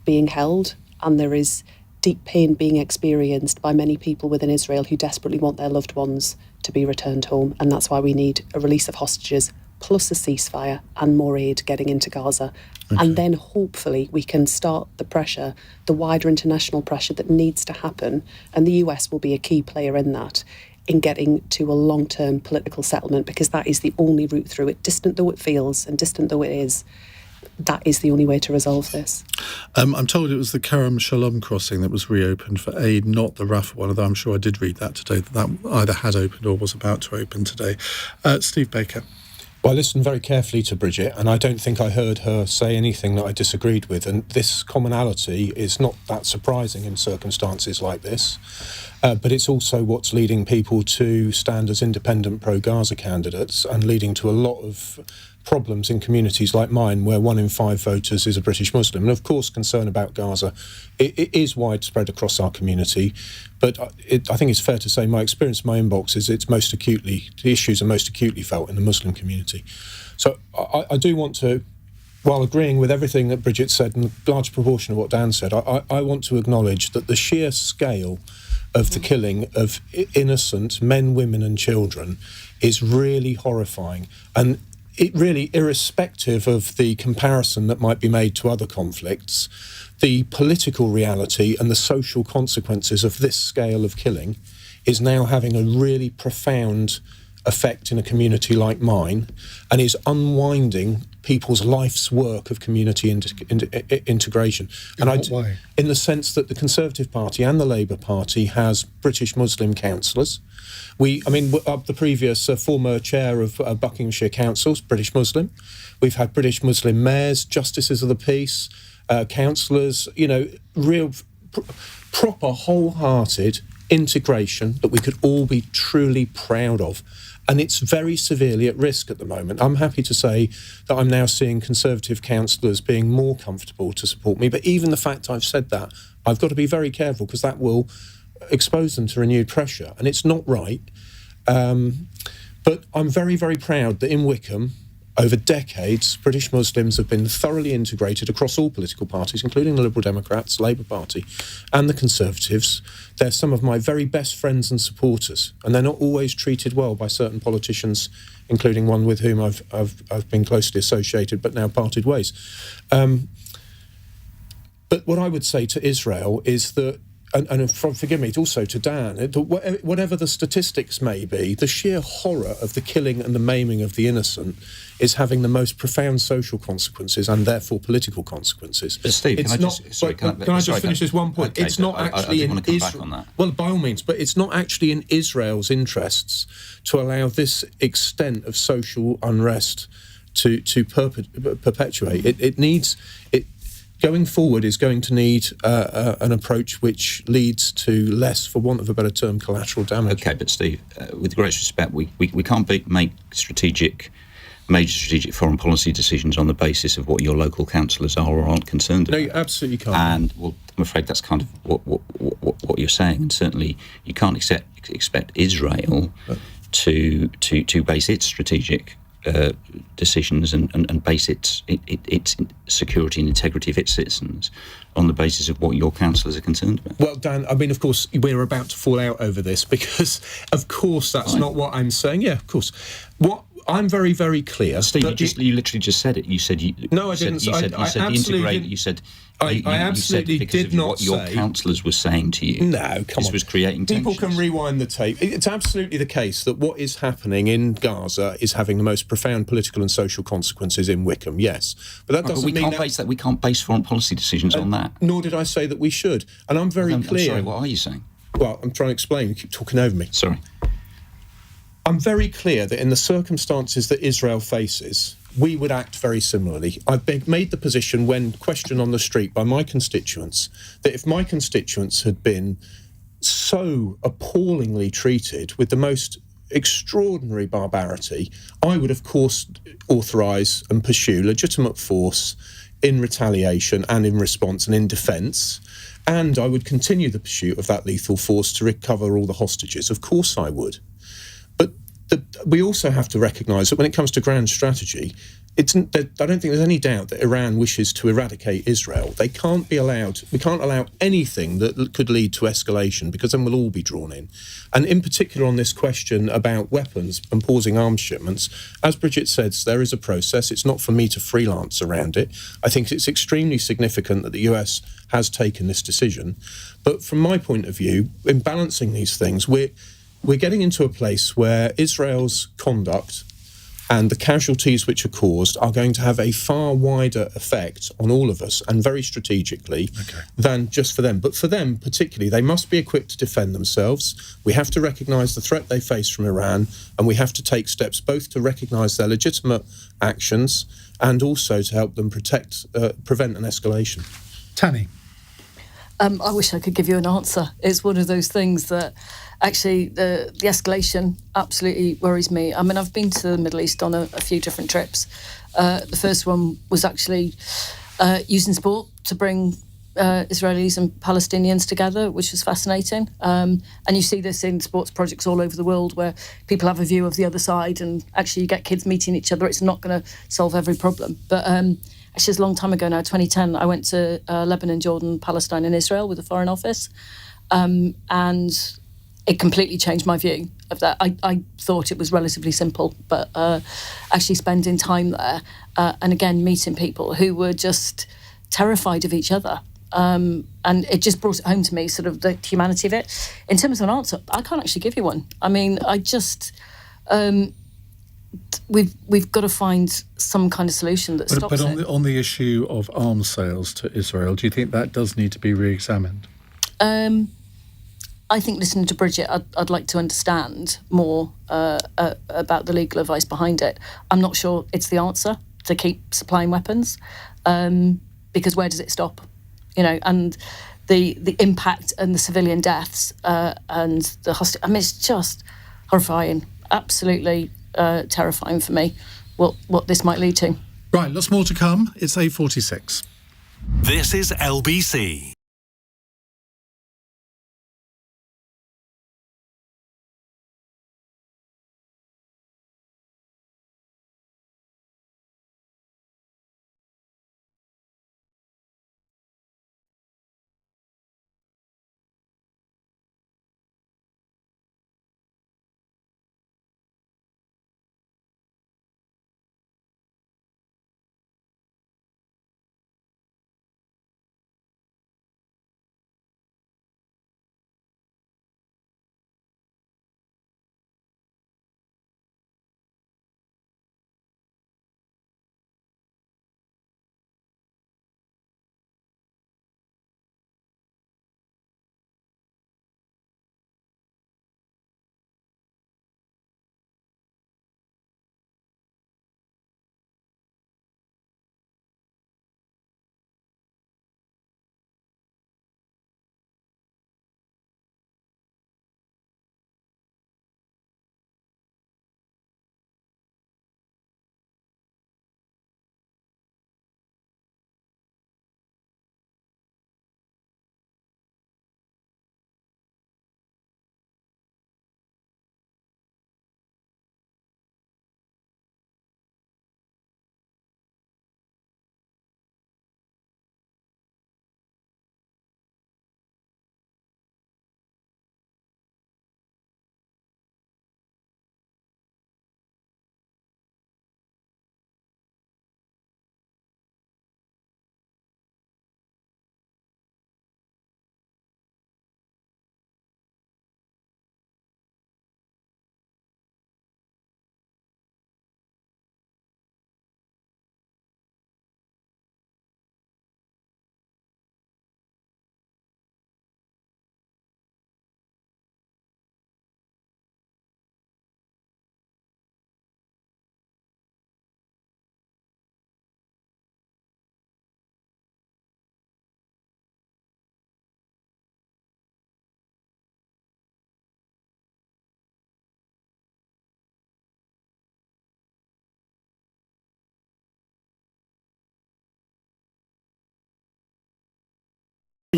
being held, and there is deep pain being experienced by many people within Israel who desperately want their loved ones to be returned home, and that's why we need a release of hostages plus a ceasefire and more aid getting into Gaza. Okay. And then hopefully we can start the pressure, the wider international pressure that needs to happen, and the US will be a key player in that, in getting to a long-term political settlement, because that is the only route through it. Distant though it feels and distant though it is, that is the only way to resolve this. I'm told it was the Kerem Shalom crossing that was reopened for aid, not the Rafah one, although I'm sure I did read that today, that either had opened or was about to open today. Steve Baker. Well, I listened very carefully to Bridget, and I don't think I heard her say anything that I disagreed with. And this commonality is not that surprising in circumstances like this, but it's also what's leading people to stand as independent pro-Gaza candidates and leading to a lot of problems in communities like mine, where 1 in 5 voters is a British Muslim. And of course, concern about Gaza it is widespread across our community, but I think it's fair to say my experience in my inbox is the issues are most acutely felt in the Muslim community. So I do want to, while agreeing with everything that Bridget said and a large proportion of what Dan said, I want to acknowledge that the sheer scale of the killing of innocent men, women and children is really horrifying. And it really, irrespective of the comparison that might be made to other conflicts, the political reality and the social consequences of this scale of killing is now having a really profound effect in a community like mine, and is unwinding people's life's work of community integration. In what way? In the sense that the Conservative Party and the Labour Party has British Muslim councillors. The previous former chair of Buckinghamshire Council's British Muslim. We've had British Muslim mayors, justices of the peace, councillors, real proper wholehearted integration that we could all be truly proud of. And it's very severely at risk at the moment. I'm happy to say that I'm now seeing Conservative councillors being more comfortable to support me. But even the fact I've said that, I've got to be very careful, because that will expose them to renewed pressure. And it's not right. But I'm very, very proud that in Wycombe, over decades, British Muslims have been thoroughly integrated across all political parties, including the Liberal Democrats, Labour Party, and the Conservatives. They're some of my very best friends and supporters, and they're not always treated well by certain politicians, including one with whom I've been closely associated, but now parted ways. But what I would say to Israel is that, and forgive me, also to Dan, whatever the statistics may be, the sheer horror of the killing and the maiming of the innocent is having the most profound social consequences and therefore political consequences. But Steve, can I just finish this one point? Okay, it's not actually in Israel. Well, by all means, but it's not actually in Israel's interests to allow this extent of social unrest to perpetuate. It needs. Going forward is going to need an approach which leads to less, for want of a better term, collateral damage. Okay, but Steve, with great respect, we can't make major strategic foreign policy decisions on the basis of what your local councillors are or aren't concerned about. No, you absolutely can't. And, well, I'm afraid that's kind of what you're saying. And certainly you can't expect Israel to base its strategic decisions and base its security and integrity of its citizens on the basis of what your councillors are concerned about. Well, Dan, of course, we're about to fall out over this because, of course, that's not what I'm saying. Yeah, of course. What I'm very, very clear. Steve, you literally just said it. You said you. No, I didn't. I absolutely did because not what say your councillors were saying to you. No, come on. This was creating tensions. People can rewind the tape. It's absolutely the case that what is happening in Gaza is having the most profound political and social consequences in Wycombe. Yes, but that doesn't mean we can't base foreign policy decisions on that. Nor did I say that we should. And I'm very clear. I'm sorry. What are you saying? Well, I'm trying to explain. You keep talking over me. Sorry. I'm very clear that in the circumstances that Israel faces, we would act very similarly. I've made the position when questioned on the street by my constituents that if my constituents had been so appallingly treated with the most extraordinary barbarity, I would, of course, authorise and pursue legitimate force in retaliation and in response and in defence. And I would continue the pursuit of that lethal force to recover all the hostages. Of course I would. We also have to recognise that when it comes to grand strategy, I don't think there's any doubt that Iran wishes to eradicate Israel. We can't allow anything that could lead to escalation, because then we'll all be drawn in. And in particular on this question about weapons and pausing arms shipments, as Bridget says, there is a process. It's not for me to freelance around it. I think it's extremely significant that the US has taken this decision. But from my point of view, in balancing these things, we're getting into a place where Israel's conduct and the casualties which are caused are going to have a far wider effect on all of us, and very strategically, than just for them. But for them particularly, they must be equipped to defend themselves. We have to recognise the threat they face from Iran, and we have to take steps both to recognise their legitimate actions and also to help them prevent an escalation. Tanni. I wish I could give you an answer. It's one of those things that actually the escalation absolutely worries me. I mean, I've been to the Middle East on a few different trips. The first one was actually using sport to bring Israelis and Palestinians together, which was fascinating. And you see this in sports projects all over the world where people have a view of the other side and actually you get kids meeting each other. It's not going to solve every problem. But actually, it's a long time ago now, 2010, I went to Lebanon, Jordan, Palestine and Israel with the Foreign Office. And it completely changed my view of that. I thought it was relatively simple, but actually spending time there and again, meeting people who were just terrified of each other. And it just brought it home to me, sort of the humanity of it. In terms of an answer, I can't actually give you one. I mean, I just... We've got to find some kind of solution that stops it. But on the issue of arms sales to Israel, do you think that does need to be re-examined? I think listening to Bridget, I'd like to understand more about the legal advice behind it. I'm not sure it's the answer to keep supplying weapons, because where does it stop? You know, and the impact and the civilian deaths and the hostility. I mean, it's just horrifying. Absolutely terrifying for me. What this might lead to. Right, lots more to come. It's 8:46. This is LBC.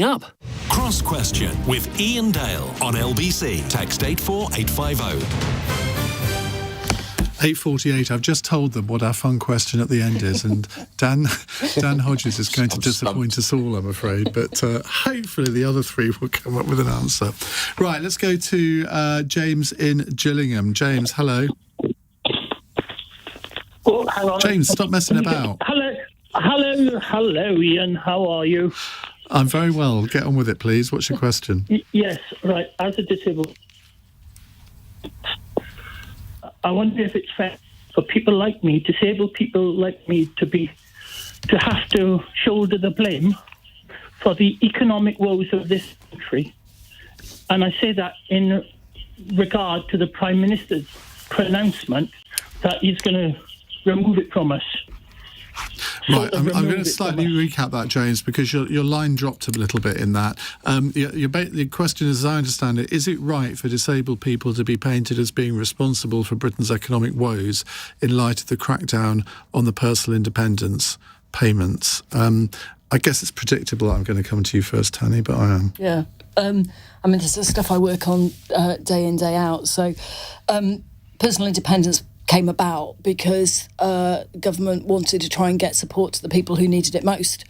Up. Cross Question with Iain Dale on LBC. Text 84850. 8:48. I've just told them what our fun question at the end is, and Dan Hodges is going to disappoint us all, I'm afraid. But hopefully the other three will come up with an answer. Right, let's go to James in Gillingham. James, hello. Oh, hang on. James, stop messing about. Hello, Ian. How are you? I'm very well. Get on with it, please. What's your question? Yes, right. As a disabled... I wonder if it's fair for people like me, disabled people like me, to have to shoulder the blame for the economic woes of this country. And I say that in regard to the Prime Minister's pronouncement that he's going to remove it from us. Right, I'm going to slightly recap that, James, because your line dropped a little bit in that. The question is, as I understand it, is it right for disabled people to be painted as being responsible for Britain's economic woes in light of the crackdown on the personal independence payments? I guess it's predictable I'm going to come to you first, Tanni, but I am. Yeah. This is stuff I work on day in, day out. So personal independence came about because government wanted to try and get support to the people who needed it most.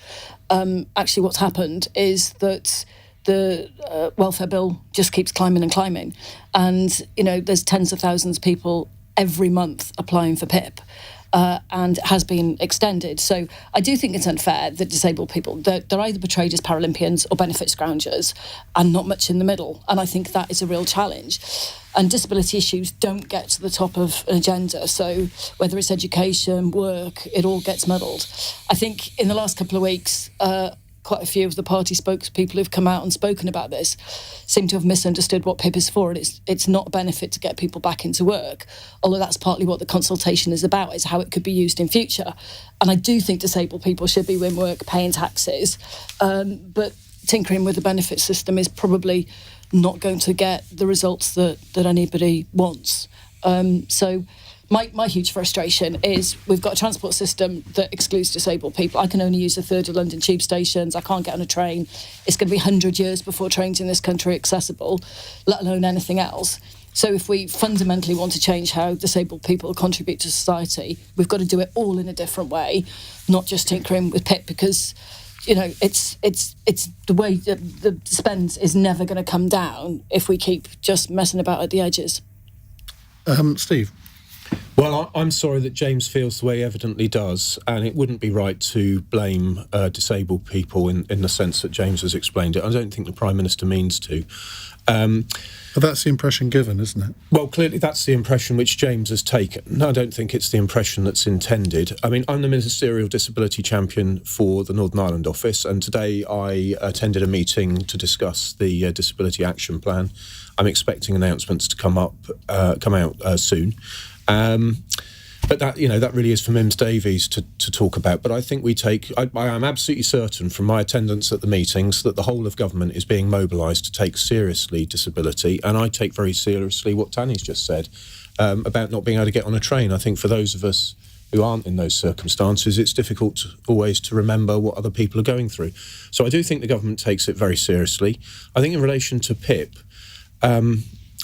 Actually, what's happened is that the welfare bill just keeps climbing and climbing. And, there's tens of thousands of people every month applying for PIP. And has been extended. So I do think it's unfair that disabled people, they're either portrayed as Paralympians or benefit scroungers and not much in the middle. And I think that is a real challenge. And disability issues don't get to the top of an agenda. So whether it's education, work, it all gets muddled. I think in the last couple of weeks, quite a few of the party spokespeople who've come out and spoken about this seem to have misunderstood what PIP is for, and it's not a benefit to get people back into work, although that's partly what the consultation is about, is how it could be used in future. And I do think disabled people should be in work paying taxes, but tinkering with the benefit system is probably not going to get the results that anybody wants. So my huge frustration is we've got a transport system that excludes disabled people. I can only use a third of London tube stations. I can't get on a train. It's going to be 100 years before trains in this country are accessible, let alone anything else. So if we fundamentally want to change how disabled people contribute to society, we've got to do it all in a different way, not just tinkering with PIP, because it's the way that the spend is never going to come down if we keep just messing about at the edges. Steve? Well, I'm sorry that James feels the way he evidently does, and it wouldn't be right to blame disabled people in the sense that James has explained it. I don't think the Prime Minister means to. But that's the impression given, isn't it? Well, clearly that's the impression which James has taken. I don't think it's the impression that's intended. I mean, I'm the Ministerial Disability Champion for the Northern Ireland office, and today I attended a meeting to discuss the Disability Action Plan. I'm expecting announcements to come out soon. But that really is for Mims Davies to talk about. But I think I am absolutely certain from my attendance at the meetings that the whole of government is being mobilised to take seriously disability. And I take very seriously what Tanni's just said about not being able to get on a train. I think for those of us who aren't in those circumstances, it's difficult always to remember what other people are going through. So I do think the government takes it very seriously. I think in relation to PIP,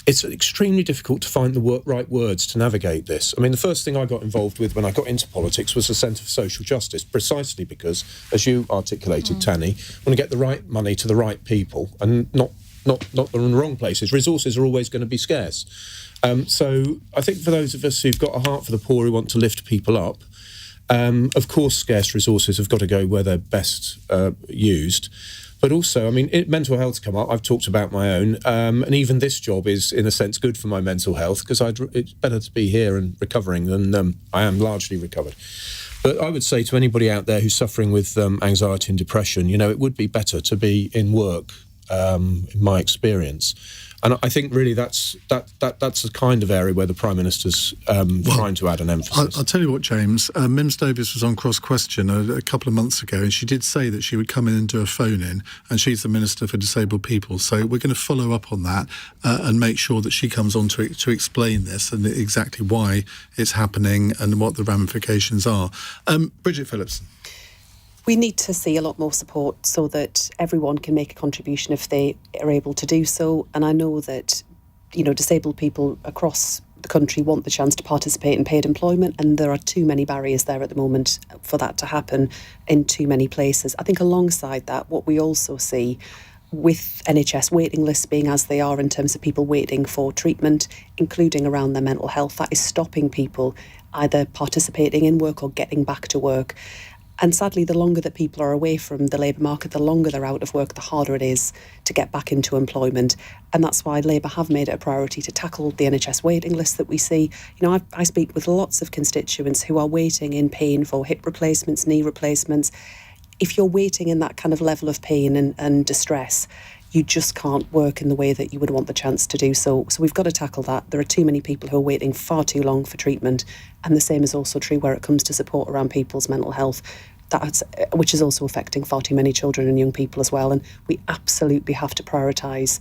it's extremely difficult to find the right words to navigate this. I mean, the first thing I got involved with when I got into politics was the Centre for Social Justice, precisely because, as you articulated, Tanni, want to get the right money to the right people and not in the wrong places. Resources are always going to be scarce. So I think for those of us who've got a heart for the poor, who want to lift people up, of course scarce resources have got to go where they're best used. But also, I mean, mental health's come up. I've talked about my own. And even this job is, in a sense, good for my mental health because it's better to be here and recovering than I am largely recovered. But I would say to anybody out there who's suffering with anxiety and depression, it would be better to be in work, in my experience. And I think really that's the kind of area where the Prime Minister's trying to add an emphasis. I'll tell you what, James. Mims Davies was on Cross Question a couple of months ago, and she did say that she would come in and do a phone-in, and she's the Minister for Disabled People. So we're going to follow up on that and make sure that she comes on to explain this and exactly why it's happening and what the ramifications are. Bridget Phillipson. We need to see a lot more support so that everyone can make a contribution if they are able to do so. And I know that, disabled people across the country want the chance to participate in paid employment, and there are too many barriers there at the moment for that to happen in too many places. I think alongside that, what we also see with NHS waiting lists being as they are in terms of people waiting for treatment, including around their mental health, that is stopping people either participating in work or getting back to work. And sadly, the longer that people are away from the labour market, the longer they're out of work, the harder it is to get back into employment. And that's why Labour have made it a priority to tackle the NHS waiting list that we see. You know, I speak with lots of constituents who are waiting in pain for hip replacements, knee replacements. If you're waiting in that kind of level of pain and distress, you just can't work in the way that you would want the chance to do so. So we've got to tackle that. There are too many people who are waiting far too long for treatment. And the same is also true where it comes to support around people's mental health, which is also affecting far too many children and young people as well. And we absolutely have to prioritise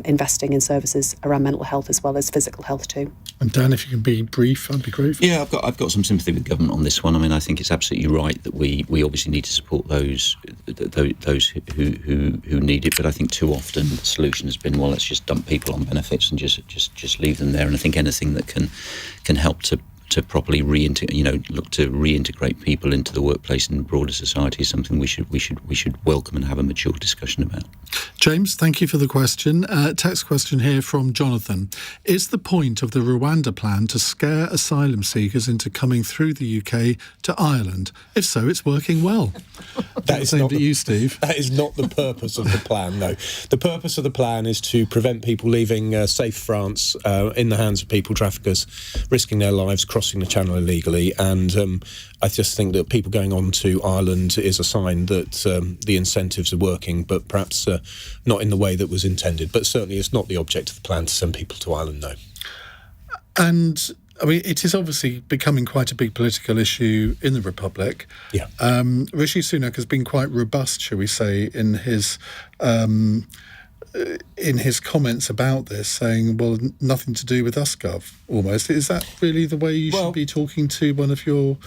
investing in services around mental health as well as physical health too. And Dan, if you can be brief, I'd be grateful. Yeah, I've got some sympathy with government on this one. I mean, I think it's absolutely right that we obviously need to support those who need it. But I think too often the solution has been, well, let's just dump people on benefits and just leave them there. And I think anything that can help to properly look to reintegrate people into the workplace and broader society is something we should welcome and have a mature discussion about. James, thank you for the question. Text question here from Jonathan. Is the point of the Rwanda plan to scare asylum seekers into coming through the UK to Ireland? If so, it's working well. That is not you, Steve. That is not the purpose of the plan, no. The purpose of the plan is to prevent people leaving safe France in the hands of people traffickers, risking their lives, crossing the channel illegally. And I just think that people going on to Ireland is a sign that the incentives are working, but perhaps not in the way that was intended. But certainly it's not the object of the plan to send people to Ireland, no. And I mean, it is obviously becoming quite a big political issue in the Republic. Yeah. Rishi Sunak has been quite robust, shall we say, in his comments about this, saying, well, nothing to do with us, Gov, almost. Is that really the way you should be talking to one of your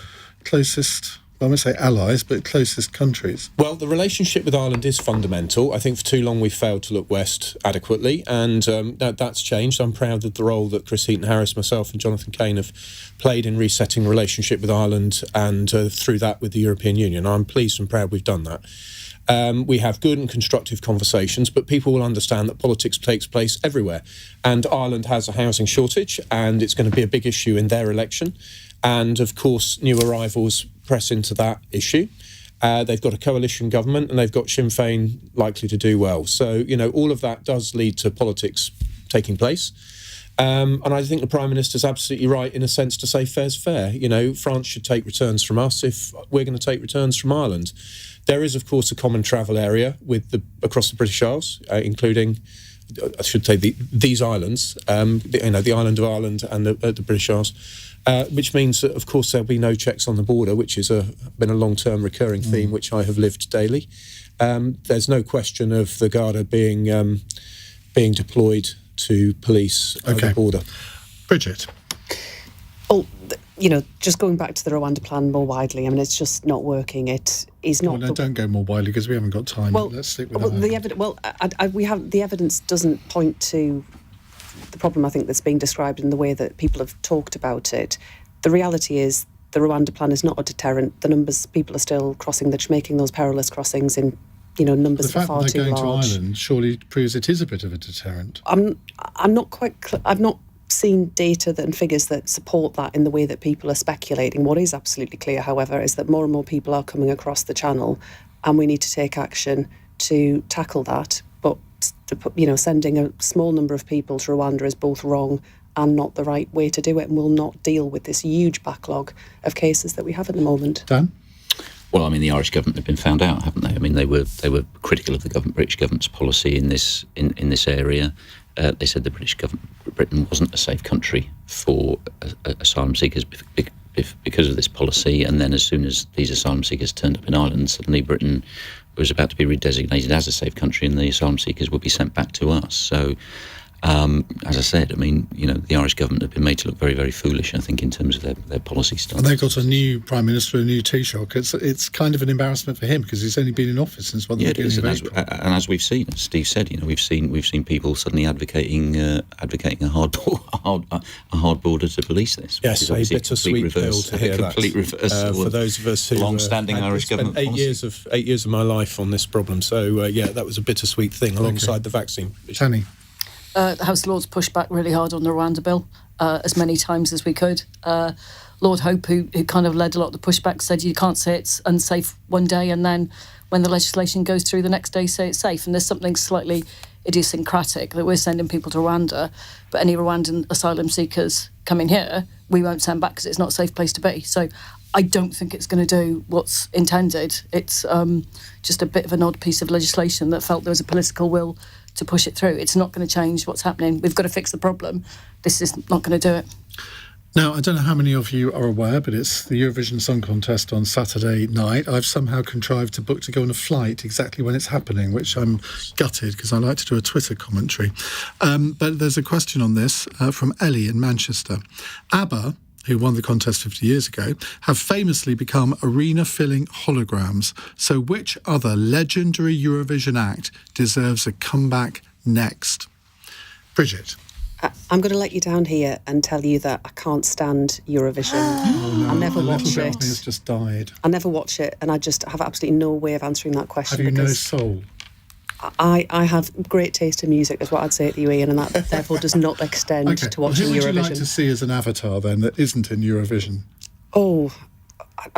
closest, I won't say allies, but closest countries? Well, the relationship with Ireland is fundamental. I think for too long we failed to look west adequately, and that's changed. I'm proud of the role that Chris Heaton-Harris, myself and Jonathan Kane have played in resetting the relationship with Ireland and through that with the European Union. I'm pleased and proud we've done that. We have good and constructive conversations, but people will understand that politics takes place everywhere. And Ireland has a housing shortage, and it's going to be a big issue in their election. And, of course, new arrivals press into that issue. They've got a coalition government, and they've got Sinn Féin likely to do well. So, all of that does lead to politics taking place. And I think the Prime Minister's absolutely right in a sense to say fair's fair. France should take returns from us if we're going to take returns from Ireland. There is, of course, a common travel area across the British Isles, including, I should say, these islands, the island of Ireland and the British Isles, which means that, of course, there'll be no checks on the border, which has been a long-term recurring theme, which I have lived daily. There's no question of the Garda being deployed to police the border. Bridget. Well, just going back to the Rwanda plan more widely, I mean, it's just not working. It is not. Well, no, don't go more widely because we haven't got time. Well, let's stick with that. The evidence doesn't point to the problem. I think that's being described in the way that people have talked about it. The reality is the Rwanda plan is not a deterrent. The numbers people are still making those perilous crossings in numbers that are far too large. The fact that they're going to Ireland surely proves it is a bit of a deterrent. I'm not quite. I've not seen data and figures that support that in the way that people are speculating. What is absolutely clear, however, is that more and more people are coming across the channel, and we need to take action to tackle that. But sending a small number of people to Rwanda is both wrong and not the right way to do it, and will not deal with this huge backlog of cases that we have at the moment. Dan? Well, I mean, the Irish government have been found out, haven't they? I mean, they were critical of the British government's policy in this area. They said Britain wasn't a safe country for asylum seekers because of this policy. And then as soon as these asylum seekers turned up in Ireland, suddenly Britain was about to be redesignated as a safe country, and the asylum seekers would be sent back to us. So, as I said, I mean, the Irish government have been made to look very, very foolish, I think, in terms of their policy stance. And they've got a new Prime Minister, a new Taoiseach. It's kind of an embarrassment for him because he's only been in office since the beginning of April. And as we've seen, as Steve said, we've seen people suddenly advocating a hard border to police this. Yes, a bittersweet pill to hear that. Complete reversal for those of us who long-standing Irish government policy. 8 years of my life on this problem. So that was a bittersweet thing alongside the vaccine. Tanni. The House of Lords pushed back really hard on the Rwanda bill. as many times as we could. Lord Hope, who kind of led a lot of the pushback, said you can't say it's unsafe one day and then when the legislation goes through the next day say it's safe. And there's something slightly idiosyncratic that we're sending people to Rwanda, but any Rwandan asylum seekers coming here, we won't send back because it's not a safe place to be. So I don't think it's going to do what's intended. It's just a bit of an odd piece of legislation that felt there was a political will to push it through. It's not going to change what's happening. We've got to fix the problem. This is not going to do it. Now, I don't know how many of you are aware, but it's the Eurovision Song Contest on Saturday night. I've somehow contrived to book to go on a flight exactly when it's happening, which I'm gutted because I like to do a Twitter commentary. But there's a question on this from Ellie in Manchester. ABBA, who won the contest 50 years ago, have famously become arena-filling holograms. So which other legendary Eurovision act deserves a comeback next? Bridget. I'm going to let you down here and tell you that I can't stand Eurovision. I never watch it. Has just died. I never watch it, and I just have absolutely no way of answering that question. Have you no soul? I have great taste in music, is what I'd say to you, Ian, and that therefore does not extend to watching Eurovision. Who would you like to see as an avatar, then, that isn't in Eurovision? Oh,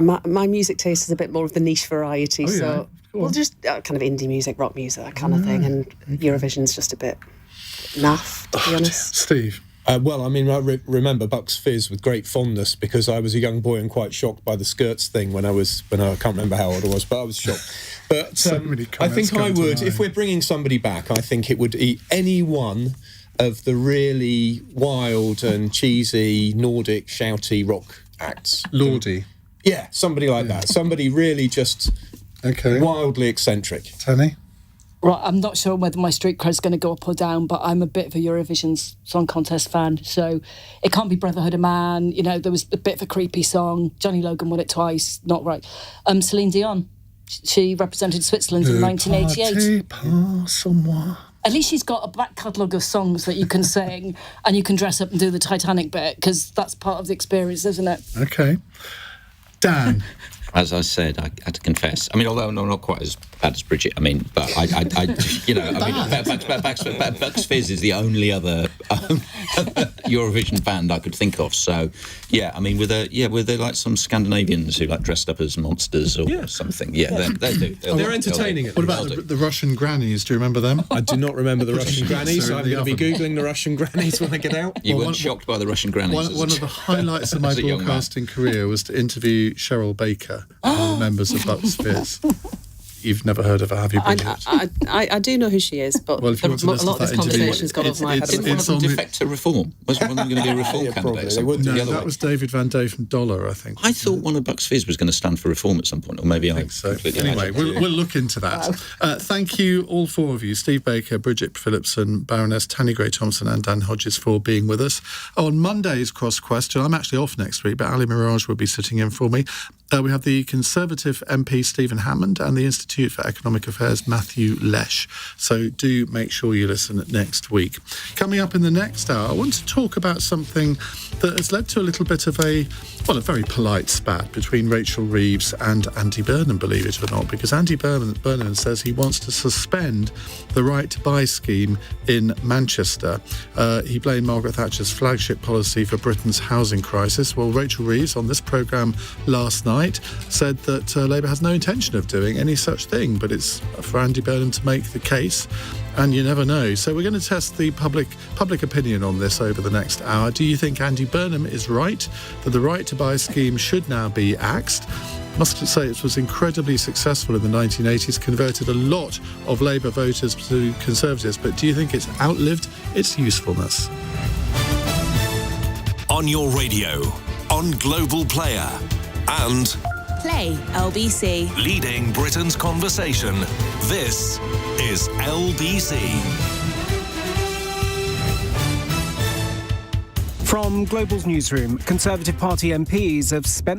my music taste is a bit more of the niche variety, so... Well, just kind of indie music, rock music, that kind of thing, and Eurovision's just a bit naff, to be honest. Steve? Well, I mean, I remember Bucks Fizz with great fondness because I was a young boy and quite shocked by the skirts thing when I can't remember how old I was, but I was shocked. But I think I would, if we're bringing somebody back, I think it would eat any one of the really wild and cheesy Nordic shouty rock acts. Lordy. Yeah, somebody like that. Somebody really just wildly eccentric. Tanni? Right, I'm not sure whether my street cred's going to go up or down, but I'm a bit of a Eurovision Song Contest fan, so it can't be Brotherhood of Man. You know, there was a bit of a creepy song. Johnny Logan won it twice, not right. Celine Dion, she represented Switzerland in 1988. At least she's got a back catalogue of songs that you can sing and you can dress up and do the Titanic bit, because that's part of the experience, isn't it? OK. Dan? As I said, I had to confess. I mean, although I'm not quite as bad as Bridget, I mean, but Bucks Fizz is the only other Eurovision band I could think of. So, yeah, I mean, were there like some Scandinavians who like dressed up as monsters or something? Yeah, they do. They're entertaining. What about the Russian grannies? Do you remember them? I do not remember the Russian grannies. So I'm going to be Googling the Russian grannies when I get out. You weren't shocked by the Russian grannies? One of the highlights of my broadcasting career was to interview Cheryl Baker, one of the members of Bucks Fizz. You've never heard of her, have you, Bridget? I do know who she is, but a lot of this conversation's gone off my head. Didn't one of them defect to reform? Was one of them going to be a reform candidate? That was David Van Day from Dollar, I think. I thought one of Bucks Fizz was going to stand for reform at some point, or maybe I think so. Anyway, we'll look into that. Wow. Thank you, all four of you, Steve Baker, Bridget Phillipson, Baroness, Tanni Grey-Thompson and Dan Hodges, for being with us. On Monday's Cross Question, I'm actually off next week, but Ali Mirage will be sitting in for me. We have the Conservative MP Stephen Hammond and the Institute for Economic Affairs Matthew Lesh. So do make sure you listen next week. Coming up in the next hour, I want to talk about something that has led to a little bit of a very polite spat between Rachel Reeves and Andy Burnham, believe it or not, because Andy Burnham says he wants to suspend the right to buy scheme in Manchester. He blamed Margaret Thatcher's flagship policy for Britain's housing crisis. Well, Rachel Reeves on this programme last night said that Labour has no intention of doing any such thing, but it's for Andy Burnham to make the case, and you never know. So we're going to test the public opinion on this over the next hour. Do you think Andy Burnham is right, that the right to buy scheme should now be axed? Must say it was incredibly successful in the 1980s, converted a lot of Labour voters to Conservatives, but do you think it's outlived its usefulness? On your radio, on Global Player, and Play LBC. Leading Britain's conversation. This is LBC. From Global's newsroom, Conservative Party MPs have spent the